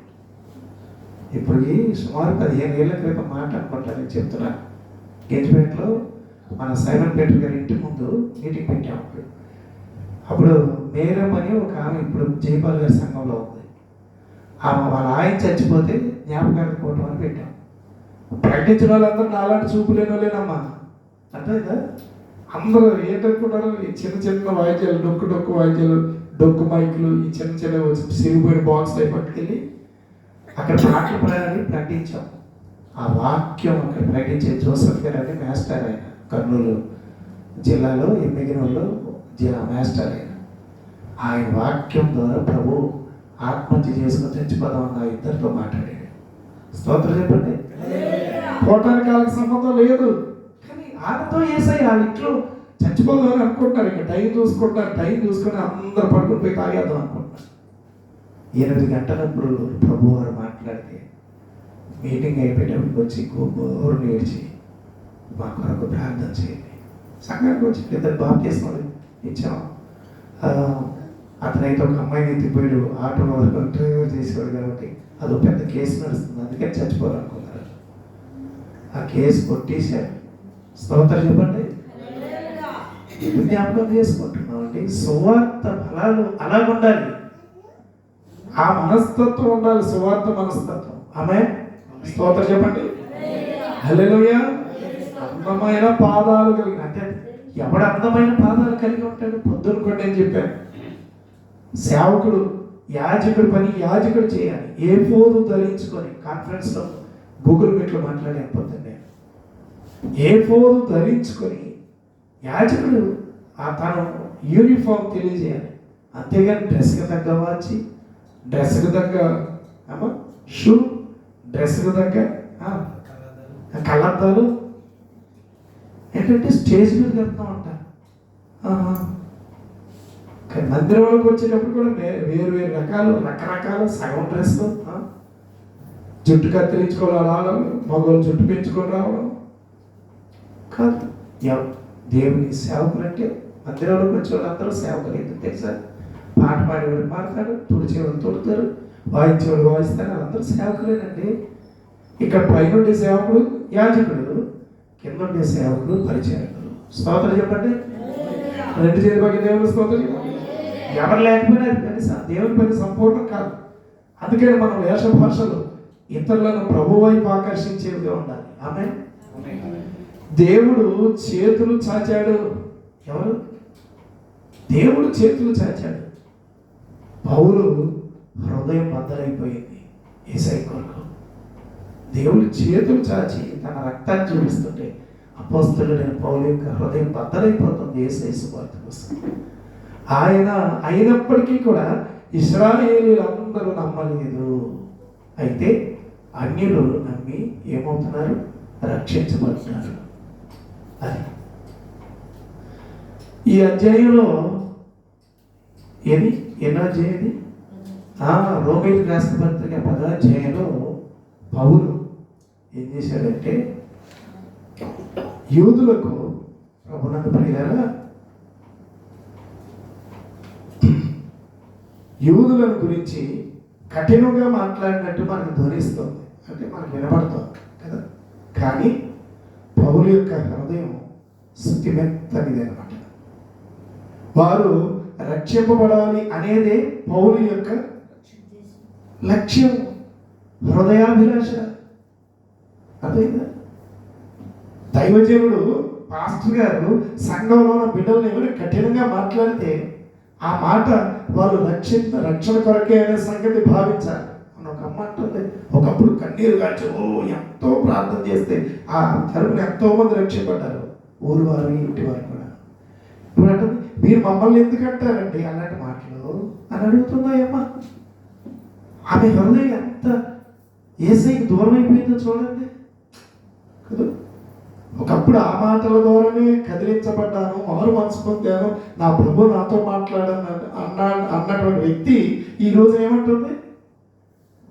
ఇప్పటికి సుమారు 15 ఏళ్ల క్రితం మాట అనుకుంటా నేను చెప్తున్నా. గేజ్పేటలో మన సైమన్ పీటర్ గారి ఇంటి ముందు మీటింగ్ పెట్టాము. అప్పుడు మేరం అని ఒక ఆమె ఇప్పుడు జైపాల్ గారి సంఘంలో ఉంది. ఆమె వాళ్ళ ఆయన చచ్చిపోతే జ్ఞాపకానికి పోవటం అని పెట్టాం. ప్రకటించిన వాళ్ళందరూ నాలాంటి చూపు లేని వాళ్ళేనమ్మా. అర్థమైందా? అందరూ ఏంటనుకున్నారు? ఈ చిన్న చిన్న వాయిద్యాలు, డొక్కు వాయిద్యాలు, డొక్కు మైకులు, ఈ చిన్న చిన్న సిరిగిపోయిన బాక్స్ అయి పట్టుకెళ్ళి అక్కడ పాటలు పాడాలని ప్రకటించాం. ఆ వాక్యం అక్కడ ప్రకటించే జోసెఫ్ గారు అని మాస్టర్ ఆయన, కర్నూలు జిల్లాలో ఎమ్మిగినోళ్ళు మాస్టర్ ఆయన వాక్యం ద్వారా ప్రభు ఆత్మహత్య చేసుకుని చచ్చిపోదాం అన్న ఇద్దరితో మాట్లాడాడు. స్తోత్రం చెప్పండి. పోవటానికి వాళ్ళకి సంబంధం లేదు, కానీ వాళ్ళతో యేసయ్య వాళ్ళ ఇంట్లో చచ్చిపోదాం అని అనుకుంటున్నారు. ఇంకా టైం చూసుకుంటారు, టైం చూసుకొని అందరు పడుకుని పోయి తాగేద్దాం అనుకుంటున్నారు. 8 గంటలప్పుడు ప్రభు వారు మాట్లాడితే మీటింగ్ అయిపోయేటప్పుడు వచ్చి గోరు నేర్చి మా కొరకు ప్రార్థన చేయండి. సంఘానికి వచ్చి ఇద్దరు బాప్తీసం ఇచ్చాం. అతనైతే ఒక అమ్మాయిని ఎత్తిపోయాడు, ఆటో డ్రైవర్ చేసేవాడు కాబట్టి అది ఒక పెద్ద కేసు నడుస్తుంది, అందుకని చచ్చిపోవాలనుకున్నారు. ఆ కేసు కొట్టేశారు. స్తోత్రం చెప్పండి. జ్ఞాపకం చేసుకుంటున్నాం అండి. సువార్త ఫలాలు అలాగ ఉండాలి, ఆ మనస్తత్వం ఉండాలి, సువార్త మనస్తత్వం. ఆమె స్తోత్రం చెప్పండి. హల్లెలూయా. అందమైన పాదాలు కలిగిన, అంటే ఎవడు అందమైన పాదాలు కలిగి ఉంటాడు? పొద్దున కూడా నేను చెప్పాను, సేవకుడు యాజకుడు పని యాజకుడు చేయాలి. ఏ ఫోను ధరించుకొని కాన్ఫరెన్స్లో గూగుల్ మీట్లో మాట్లాడకపోతే ఏ ఫోను ధరించుకొని యాజకుడు తను యూనిఫామ్ తెలియజేయాలి. అంతేగాని డ్రెస్కి తగ్గ వాచి, డ్రెస్కి తగ్గ షూ, డ్రెస్కి తగ్గ కళ్ళద్దాలు ఏంటంటే స్టేజ్ మీద వెళ్తూ ఉంటారు. కానీ మందిరంలోకి వచ్చేటప్పుడు కూడా వేరు రకరకాల సగం డ్రెస్లు, జుట్టు కత్తిరించుకొని రావడం, మగవాళ్ళు జుట్టు పెంచుకొని రావడం కాదు. దేవుని సేవకులు అంటే మందిరంలోకి వచ్చే వాళ్ళందరూ సేవకులు. ఎందుకు తెలుసా? పాట పాడేవాడు పాడతాడు, తుడిచేవాడు తుడుతారు, వాయించేవాడు వాయిస్తారు, వాళ్ళందరూ సేవకులేనండి. ఇక్కడ పైన ఉండే సేవకుడు యాజకుడు, కింద ఉండే సేవకుడు పరిచారకుడు. స్తోత్రం చెప్పండి. 2 చేతి పక్క దేవుని స్తోత్రం చెప్పండి. ఎవరు లేకపోయినా అది పని, దేవుని పని సంపూర్ణం కాదు. అందుకని మనం వేష భాషలు ఇతరులను ప్రభు వైపు ఆకర్షించేవిగా ఉండాలి. ఆమె దేవుడు చేతులు చాచాడు. ఎవరు? దేవుడు చేతులు చాచాడు. పౌలు హృదయం బద్దలైపోయింది యేసయ్య కొరకు. దేవుడు చేతులు చాచి తన రక్తాన్ని చూపిస్తుంటే అపోస్తలుడైన పౌలు యొక్క హృదయం బద్దలైపోతుంది యేసయ్య సువార్త కోసం. ఆయన అయినప్పటికీ కూడా ఇశ్రాయేలీయులందరూ నమ్మలేదు. అయితే అన్యులు నమ్మి ఏమవుతున్నారు? రక్షించబడుతున్నారు. అది ఈ అధ్యాయంలో ఎన్నో అధ్యాయం? రోమీయులకు రాసిన పత్రిక 10వ అధ్యాయంలో పౌలు ఏం చేశాడంటే యూదులకు ప్రభునందు ప్రియులారా, యూదులను గురించి కఠినంగా మాట్లాడినట్టు మనకు ధ్వనిస్తుంది, అంటే మనకు వినపడుతుంది కదా. కానీ పౌలు యొక్క హృదయం స్థితిమెత్తనిది అనమాట. వారు రక్షింపబడాలి అనేదే పౌలు యొక్క లక్ష్యం, హృదయాభిలాష. అదేనా? దైవజనుడు పాస్టర్ గారు సంఘంలో ఉన్న బిడ్డలను ఎవరైనా కఠినంగా మాట్లాడితే ఆ మాట వాళ్ళు రక్షణ కొరకే అనే సంగతి భావించాలి. అని ఒక అమ్మ అంటుంది, ఒకప్పుడు కన్నీరు కాచి ఎంతో ప్రార్థన చేస్తే ఆ తరపున ఎంతో మంది రక్షింపడ్డారు, ఊరు వారు ఇంటి వారు కూడా. ఇప్పుడు అంటుంది, మీరు మమ్మల్ని ఎందుకు అంటారండి అలాంటి మాటలు అని అడుగుతున్నాయమ్మా. ఆమె హృదయం ఎంత యేసయ్యకి దూరం అయిపోయిందో చూడండి కదా. ఒకప్పుడు ఆ మాటల ద్వారానే కదిలించబడ్డాను, మారు మనసు పొందాను, నా ప్రభు నాతో మాట్లాడాను అన్నటువంటి వ్యక్తి ఈరోజు ఏమంటుంది,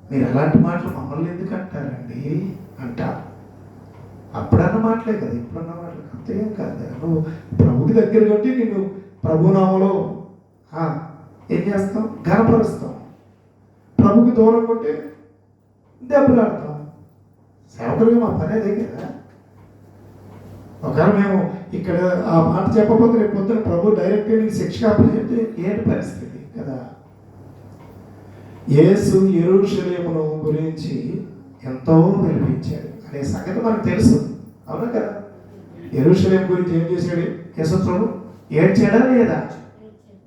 మీరు అలాంటి మాటలు మమ్మల్ని ఎందుకు అంటారండి అంటారు. అప్పుడన్న మాటలే కదా, ఇప్పుడన్న మాటలు అంతేం కాదు. నువ్వు ప్రభుకి దగ్గర కొట్టి నిన్ను ప్రభునామలో ఏం చేస్తాం, ఘనపరుస్తాం. ప్రభుకి దూరం కొట్టి దెబ్బలాడతాం. సేవకులుగా మా పని అదే కదా. ఒకవేళ మేము ఇక్కడ ఆ మాట చెప్పకపోతే రేపు పొద్దున ప్రభు డైరెక్ట్గా నీకు శిక్ష చెప్తే ఏంటి పరిస్థితి కదా. యేసు యెరూషలేమును గురించి ఎంతో వినిపించాడు అనే సంగతి మనకు తెలుసు, అవునా కదా. యెరూషలేము గురించి ఏం చేశాడు యేసు ప్రభు? ఏడ్చాడా లేదా?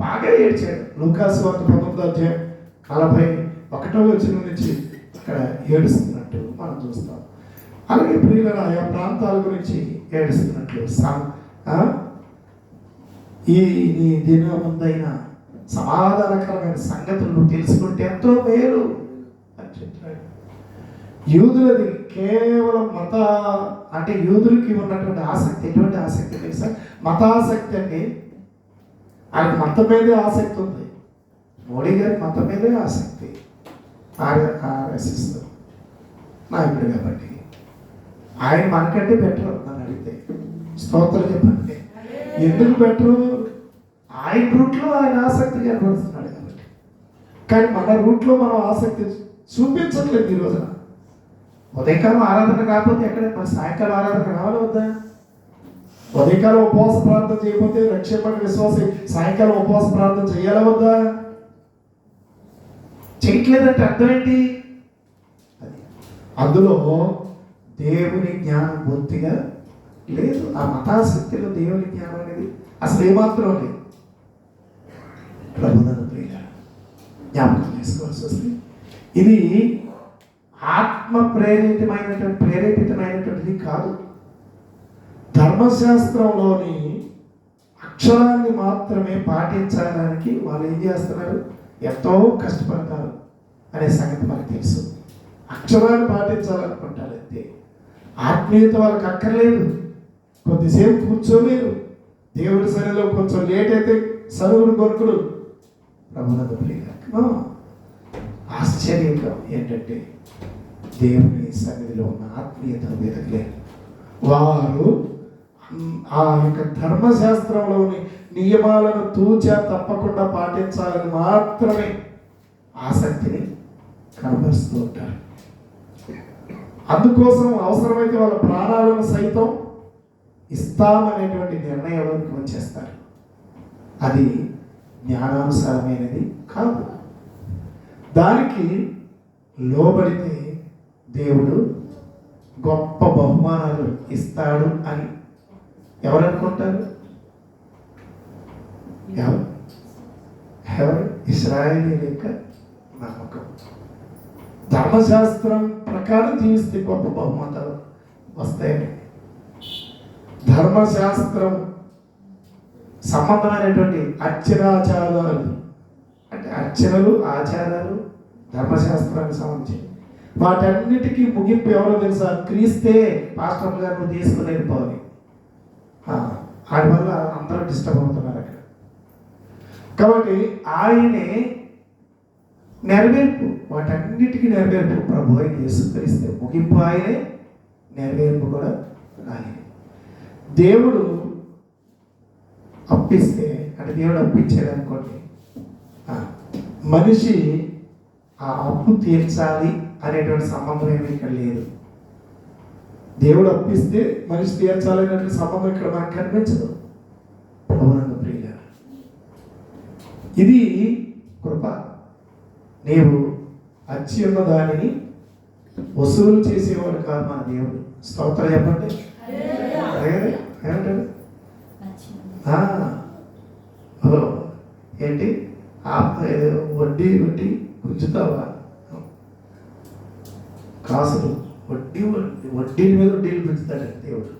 బాగా ఏడ్చాడు. లూకాసు వార్త 19:41 నుంచి అక్కడ ఏడుస్తున్నట్టు మనం చూస్తాం. అలాగే ప్రియుల ఆయా ప్రాంతాల గురించి ఏడుస్తున్నట్లు ఈ నీ దినమందైన సమాధానకరమైన సంగతులు నువ్వు తెలుసుకుంటే ఎంతో మేలు అని చెప్తున్నాడు. యూదులది కేవలం అంటే యూదులకి ఉన్నటువంటి ఆసక్తి ఎటువంటి ఆసక్తి తెలుసా? మతాసక్తి అండి. ఆయనకు మతం మీదే ఆసక్తి ఉంది. మోడీ గారి మతం మీదే ఆసక్తి. ఆర్ఎస్ఎస్ నాయకుడు కాబట్టి ఆయన మనకంటే బెటర్ నన్ను అడిగితే. స్తోత్రం చెప్పండి. ఎందుకు బెటరు? ఆయన రూట్లో ఆయన ఆసక్తి కనబడుతున్నాడు కాబట్టి. కానీ మన రూట్లో మనం ఆసక్తి చూపించట్లేదు ఈ రోజున. ఉదయకాలం ఆరాధన కాకపోతే ఎక్కడ మన సాయంకాలం ఆరాధన రావాలి వద్దా? ఉదయకాలం ఉపవాస ప్రార్థన చేయకపోతే రక్షపడి విశ్వాసం సాయంకాలం ఉపవాస ప్రార్థన చేయాలా వద్దా? చేయట్లేదంటే అర్థం ఏంటి? అందులో దేవుని జ్ఞానం పూర్తిగా లేదు. ఆ మతాశక్తిలో దేవుని జ్ఞానం అనేది అసలు ఏమాత్రం లేదు. ప్రభుత్వం జ్ఞాపకం చేసుకోవాల్సి వస్తుంది. ఇది ఆత్మ ప్రేరేపితమైనటువంటిది కాదు. ధర్మశాస్త్రంలోని అక్షరాన్ని మాత్రమే పాటించడానికి వాళ్ళు ఏం చేస్తున్నారు, ఎంతో కష్టపడతారు అనే సంగతి మనకు తెలుసు. అక్షరాన్ని పాటించాలనుకుంటారు అంతే. ఆత్మీయత వాళ్ళకి అక్కర్లేదు. కొద్దిసేపు కూర్చోలేరు. దేవుడి సన్నిధిలో కొంచెం లేట్ అయితే సరుగుడు కొనుక్కులు ప్రభునందు ప్రియులారా, ఆశ్చర్యంగా ఏంటంటే దేవుని సన్నిధిలో ఉన్న ఆత్మీయతను వెతకలేరు. వారు ఆ యొక్క ధర్మశాస్త్రంలోని నియమాలను తూచా తప్పకుండా పాటించాలని మాత్రమే ఆసక్తిని కనబరుస్తూ ఉంటారు. అందుకోసం అవసరమైతే వాళ్ళ ప్రాణాలను సైతం ఇస్తామనేటువంటి నిర్ణయంలోకి వచ్చేస్తారు. అది జ్ఞానానుసారమైనది కాదు. దానికి లోబడితే దేవుడు గొప్ప బహుమానాలు ఇస్తాడు అని ఎవరు అనుకుంటారు? ఎవరు? ఇశ్రాయేలీయుల యొక్క నమ్మకం. ధర్మశాస్త్రం ప్రకారం జీవిస్తే గొప్ప బహుమతాలు వస్తాయని. ధర్మశాస్త్రం సంబంధమైనటువంటి అర్చనాచారాలు అంటే అర్చనలు, ఆచారాలు ధర్మశాస్త్రానికి సంబంధించి వాటన్నిటికీ ముగింపు ఎవరో తెలుసా? క్రీస్తే. పాస్టర్ గారు నువ్వు తీసుకుని వెళ్ళిపోవాలి. వాటి వల్ల అందరూ డిస్టర్బ్ అవుతున్నారు అక్కడ. కాబట్టి ఆయనే నెరవేర్పు, వాటన్నిటికీ నెరవేర్పు ప్రభు అయిన యేసుక్రీస్తే. ముగింపు ఆయనే, నెరవేర్పు కూడా ఆయనే. దేవుడు అప్పిస్తే అంటే దేవుడు అప్పించాడు అనుకోండి, మనిషి ఆ అప్పు తీర్చాలి అనేటువంటి సంబంధం ఏమి ఇక్కడ లేదు. దేవుడు అప్పిస్తే మనిషి తీర్చాలి అనేటువంటి సంబంధం ఇక్కడ మనకు కనిపించదు. ప్రభునందు ప్రియులారా, ఇది కృప. నీవు అచ్చి ఉన్న దానిని వసూలు చేసేవాడు కాదు మన దేవుడు. స్తోత్రం చెప్పండి. ఏమంటాడు? ఏంటి వడ్డీ వడ్డీ గుంజుతావా? కాసులు వడ్డీల మీద వడ్డీలు పెంచుతాడు దేవుడు.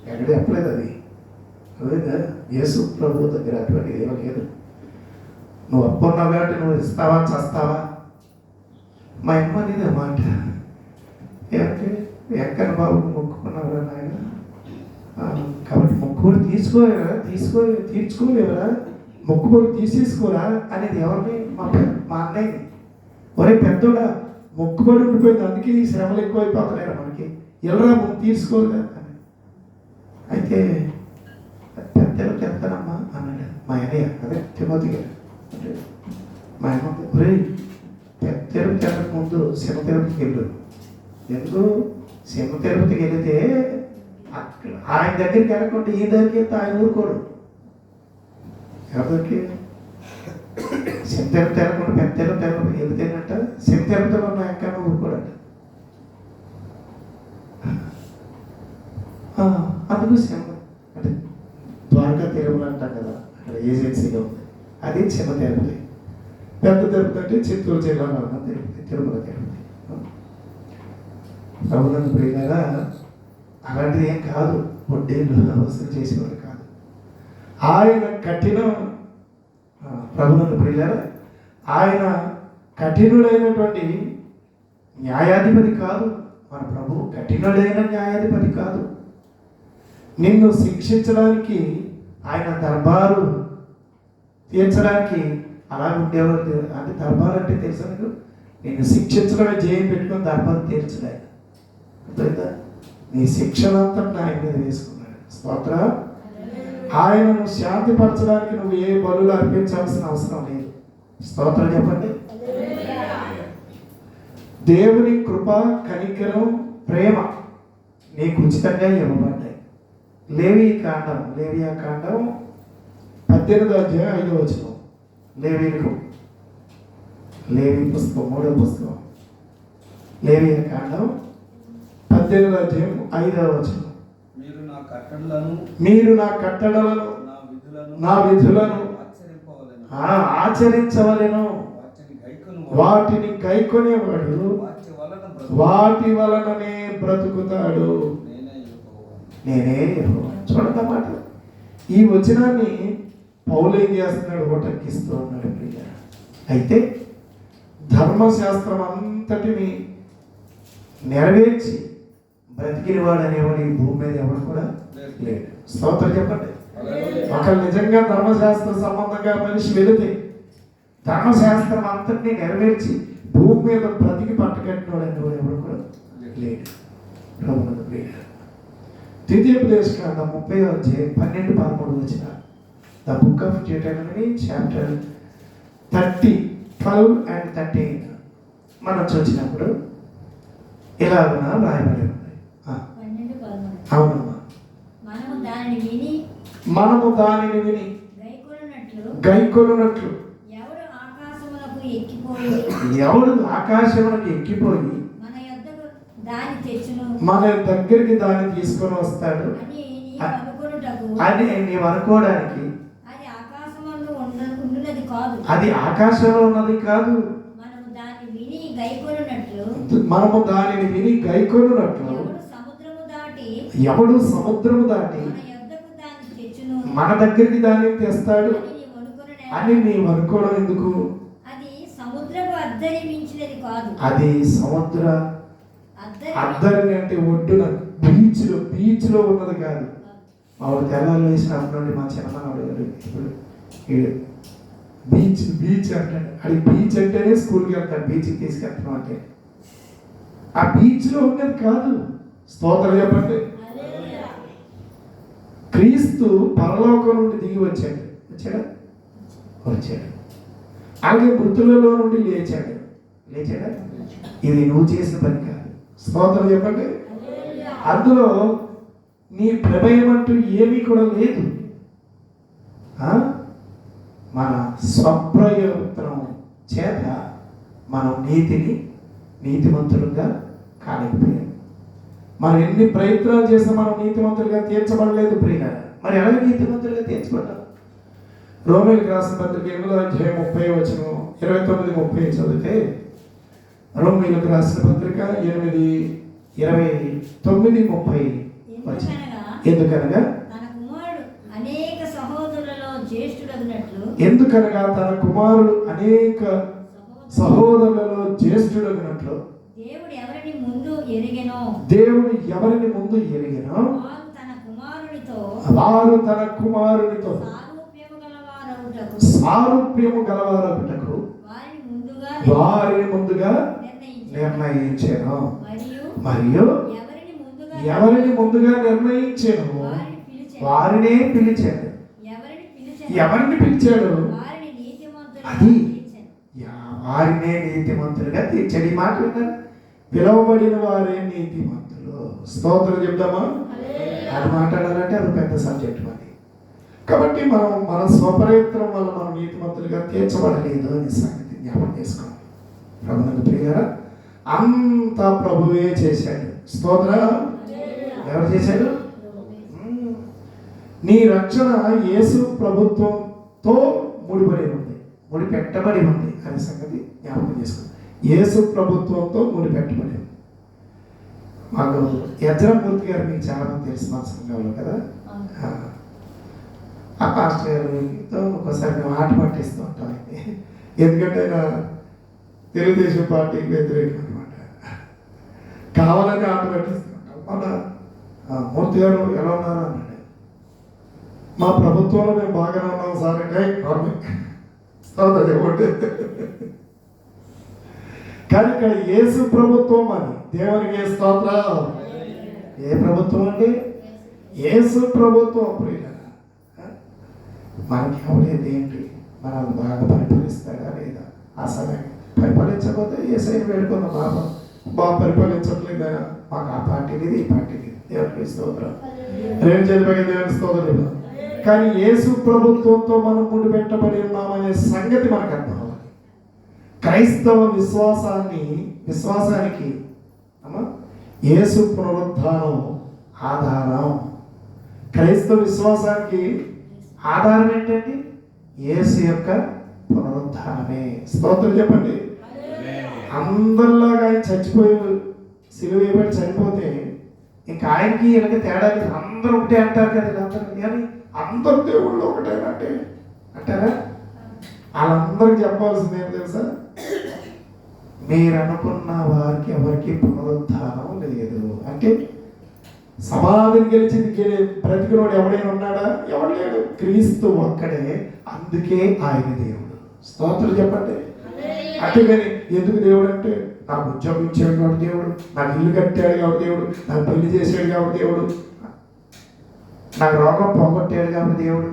ఎక్కడ చెప్పలేదు అది. అదేగా యేసు ప్రభు దగ్గర అటువంటి ఏమీ లేదు. నువ్వు అప్పున్నావు కాబట్టి నువ్వు ఇస్తావా చస్తావా. మా అమ్మ నీదే మాట. ఏమంటే ఎక్కడ బాబుకు మొక్కుకున్నావురా నాయన, కాబట్టి మొక్కుబడి తీర్చుకోలేవరా, మొక్కుబడి తీసేసుకోరా అనేది ఎవరిని? మా అన్నయ్యని. ఒరే పెద్దోడా, మొక్కుబడి ఉండిపోయింది, అందుకే ఈ శ్రమలు ఎక్కువైపోతున్నాయి మనకి, ఎవరా మొక్కు తీసుకోరుగా అని. అయితే పెద్దలకు వెళ్తానమ్మా అన్నాడు మా అన్నయ్య, అదే తిమోతి గారు. అంటే మా అమ్మ, ఒరే పెద్దలకు వెళ్ళక ముందు శివ తిరుపతికి వెళ్ళు. ఎందుకు? శివ తిరుపతికి వెళితే అక్కడ ఆయన దగ్గరికి వెళ్ళకుండా ఈ దగ్గరికి వెళ్తే ఆయన ఊరుకోడు. ఎవరికి? శివ తిరుపతి వెళ్ళకుండా పెద్ద తిరుపతి వెళితేనట శివ తిరుపతిలో ఉన్న ఎక్కడ ఊరుకోడంట. అందుకు శివ అంటే ద్వారకా తిరుమల అంటాం కదా, అక్కడ ఏజెన్సీలో ఉంది, అది చిన్న తిరుపతి. పెద్ద తిరుపతి అంటే చిత్తూరు జిల్లాలో ఉన్న తిరుపతి, తిరుమల తిరుపతి. ప్రభునందు ప్రియులారా, అలాంటిది ఏం కాదు, వడ్డీలు అవసరం చేసేవాడు కాదు ఆయన. కఠినం ప్రభునందు ప్రియులారా, ఆయన కఠినుడైనటువంటి న్యాయాధిపతి కాదు. మన ప్రభువు కఠినుడైన న్యాయాధిపతి కాదు. నిన్ను శిక్షించడానికి ఆయన దర్బారు తీర్చడానికి అలా ఉండేవారు. అంటే దర్బారు అంటే తెలుసా నీకు? నేను శిక్షించడమే జయం పెట్టుకొని దర్బారు తీర్చలేదు. అర్థమైందా? నీ శిక్షణ అంతా ఆయన మీద వేసుకున్నాడు. స్తోత్ర. ఆయనను శాంతిపరచడానికి నువ్వు ఏ బలులు అర్పించాల్సిన అవసరం లేదు. స్తోత్రం చెప్పండి. దేవుని కృప, కనికరం, ప్రేమ నీకు ఉచితంగా ఇవ్వబడ్డాయి. లేవియా కాండం 18:5 లేవీయులకు, లేవి పుస్తకం 3వ పుస్తకం, లేవియా కాండం 18:5 మీరు నా కట్టడలను నా విధులను ఆచరించవలెను, వాటిని గైకొనేవాడు వాటి వలననే బ్రతుకుతాడు, నేనే యెహోవా. చూడండి మాట. ఈ వచనాన్ని పౌలు ఏం చేస్తున్నాడు? ఓటక్కిస్తూ ఉన్నాడు ప్రియ. అయితే ధర్మశాస్త్రం అంతటిని నెరవేర్చి బ్రతికినవాడు అనేవాడు ఈ భూమి మీద ఎవరు కూడా లేడు. స్తోత్రం చెప్పండి. ఒకళ్ళు నిజంగా ధర్మశాస్త్ర సంబంధంగా మనిషి వెళితే ధర్మశాస్త్రం అంతటినీ నెరవేర్చి భూమి మీద బ్రతికి పట్టుకట్టినవాడు అనేవాడు ఎవరు కూడా లేడు. ప్రభువునందు ప్రియులారా, ద్వితీయోపదేశకాండం 30:12-13 the book of Deuteronomy chapter 12 and 13 మనం చూసినప్పుడు ఇలాగునా రాయబడి ఉంది. అవునమ్మా. మనము దానిని విని గైకొనున్నట్లు ఎవడు ఆకాశమునకు ఎక్కిపోయి మన దగ్గరికి దాన్ని తీసుకొని వస్తాడు అని నీవు అనుకోవడానికి అది ఆకాశంలో ఉన్నది కాదు. మనము దానిని విని గైకొనున్నట్లు ఎవడు సముద్రము దాటి మన దగ్గరికి దాన్ని తెస్తాడు అని నీవు అనుకోవడం ఎందుకు? అది సముద్ర అద్దరిని అంటే ఒడ్డున బీచ్ లో ఉన్నది కాదు. ఆవిడ తెల్లారు వేసినప్పటి నుండి మా చిన్నమాడు ఇప్పుడు బీచ్ అంటాడు. అది బీచ్ అంటేనే స్కూల్కి వెళ్తాడు, బీచ్కి తీసుకెళ్తాం అంటే ఆ బీచ్లో ఉన్నది కాదు. స్తోత్రం చెప్పండి. క్రీస్తు పరలోకం నుండి దిగి వచ్చాడు. అలాగే మృతులలో నుండి లేచాడా? ఇది నువ్వు చేసిన పని కాదు. స్తోత్రం చెప్పండి. అందులో నీ ప్రమేయం అంటూ ఏమీ కూడా లేదు. మన స్వప్రయత్నం చేత మనం నీతిమంతులుగా కాలేకపోయాం. మనం ఎన్ని ప్రయత్నాలు చేసినా మనం నీతిమంతులుగా తీర్చబడలేదు ప్రియుల. మరి ఎలా నీతిమంతులుగా తీర్చబడ్డాం? రోమీయులకు రాసిన పత్రిక 8:29-30 చదివితే, రోమీయులకు రాసిన పత్రిక 8:29-30 ఎందుకనగా ఎందుకనగా తన కుమారుడు అనేక సహోదరులలో జ్యేష్ఠుడగినట్లు దేవుడు ఎవరిని ముందు ఎరిగెనో దేవుడు ఎవరిని ముందు ఎరిగినో వారు తన కుమారునితో వారు తన కుమారునితో సారూప్యము సారూప్యము గలవారవుటకు గలవారగుటకు వారిని వారిని ముందుగా ముందుగా నిర్ణయించారు. నిర్ణయించాను. మరియు మరియు ఎవరిని ఎవరిని ముందుగా ముందుగా నిర్ణయించాను వారిని పిలిచారు. వారినే పిలిచాడు. ఎవరిని పిలిచాడు? వారిని నీతిమంతులుగా అది. తీర్చెను. వారినే నీతిమంతులుగా తీర్చాడు. ఈ మాట విన్నారు, పిలువబడిన వారే నీతిమంతులు. స్తోత్రం చెప్దామా? అది మాట్లాడాలంటే అది పెద్ద సబ్జెక్ట్ మరి. కాబట్టి మన స్వప్రయత్నం వల్ల మనం నీతిమంతులుగా తీర్చబడలేదు అనే సంగతి జ్ఞాపకం చేసుకోండి. ప్రభువుకు ప్రియులారా, అంతా ప్రభువే చేశాడు. స్తోత్రం. ఎవరు చేశాడు? నీ రక్షణ యేసు ప్రభుత్వంతో ముడిపడి ఉంది, ముడిపెట్టబడి ఉంది అనే సంగతి జ్ఞాపకం చేసుకోండి. యేసు ప్రభుత్వంతో ముడిపెట్టబడి ఉంది. మాకు యజ్రమూర్తి గారు మీకు చాలా మంది తెలుసు మా సంఘంలో కదా. ఆ పాస్టర్ గారితో ఒక్కోసారి మేము ఆట పట్టిస్తూ ఉంటాం. ఎందుకంటే ఆయన తెలుగుదేశం పార్టీకి వ్యతిరేకం అనమాట. కావాలని ఆట పట్టిస్తూ ఉంటాం. మన మూర్తి గారు ఎలా ఉన్నారు అన్నాడు. మా ప్రభుత్వంలో మేము బాగానే ఉన్నాం సార్ అంటే కానీ ఇక్కడ యేసు ప్రభుత్వం అని దేవునికి స్తోత్రం. ఏ ప్రభుత్వం అండి? యేసు ప్రభుత్వం. ప్రియులారా, మనకి ఎవరేది ఏంటి? మనల్ని బాగా పరిపాలిస్తాడా లేదా? ఆ సమయం పరిపాలించకపోతే యేసయ్య వేడుకున్న బాగా పరిపాలించట్లేదు. మాకు ఆ పార్టీ లేదు, ఈ పార్టీ లేదు. దేవునికి స్తోత్రం. రేపు చదివే దేవునికి స్తోత్రం. కానీ యేసు ప్రభుత్వంతో మనం ముడిపెట్టబడి ఉన్నామనే సంగతి మనకు అర్థం అవ్వాలి. క్రైస్తవ విశ్వాసానికి యేసు పునరుద్ధానం ఆధారం. క్రైస్తవ విశ్వాసానికి ఆధారం ఏంటండి? యేసు యొక్క పునరుద్ధానమే. స్తోత్రం చెప్పండి. అందరిలాగా ఆయన చచ్చిపోయి సిలువ వేయబడి చనిపోతే ఇంకా ఆయనకి ఈయనకి తేడా లేదు. అందరూ ఒకటే అంటారు కదా. అందరూ కానీ అందరు దేవుళ్ళు ఒకటేనంటే అంటారా? వాళ్ళందరికి చెప్పాల్సింది ఏం తెలుసా? మీరు అనుకున్న వారికి ఎవరికి పునరుద్ధానం లేదు. అంటే సమాధిని గెలిచింది బ్రతికినోడు ఎవడైనా ఉన్నాడా? ఎవడు లేడు. క్రీస్తు ఒక్కడే. అందుకే ఆయన దేవుడు. స్తోత్రం చెప్పండి. అంతేగాని ఎందుకు దేవుడు అంటే నాకు ఉద్యోగం ఇచ్చాడు కాబట్టి దేవుడు, నాకు ఇల్లు కట్టాడు కాబట్టి దేవుడు, నాకు పెళ్లి చేసాడు కాబట్టి దేవుడు, నాకు రోగం పోగొట్టాడు కాబట్టి దేవుడు,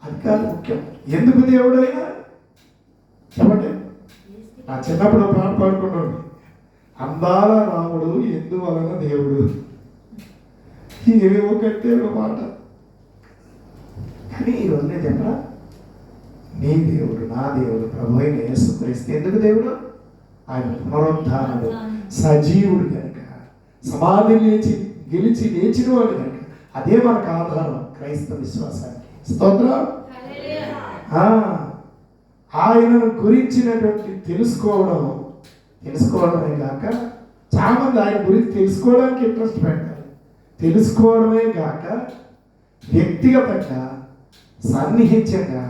అది కాదు ముఖ్యం. ఎందుకు దేవుడు అయినా చెప్పండి. నా చిన్నప్పుడు పాట పాడుకున్నాడు, అందాల రాముడు ఎందువలన దేవుడు. ఏవేవో కట్టాడు మాట. కానీ ఈరోజు నేను చెప్పరా, నీ దేవుడు, నా దేవుడు, ప్రభు అయిన యేసుక్రీస్తు ఎందుకు దేవుడు? ఆయన పునరుద్ధానుడు, సజీవుడు కనుక, సమాధి గెలిచి లేచిన వాడు కనుక. అదే మనకు ఆధారం క్రైస్తవ విశ్వాసానికి. స్తోత్రం. ఆయనను గురించినటువంటి తెలుసుకోవడమే కాక, చాలా మంది ఆయన గురించి తెలుసుకోవడానికి ఇంట్రెస్ట్ పెడతారు. తెలుసుకోవడమే కాక వ్యక్తిగతంగా సాన్నిహిత్యంగా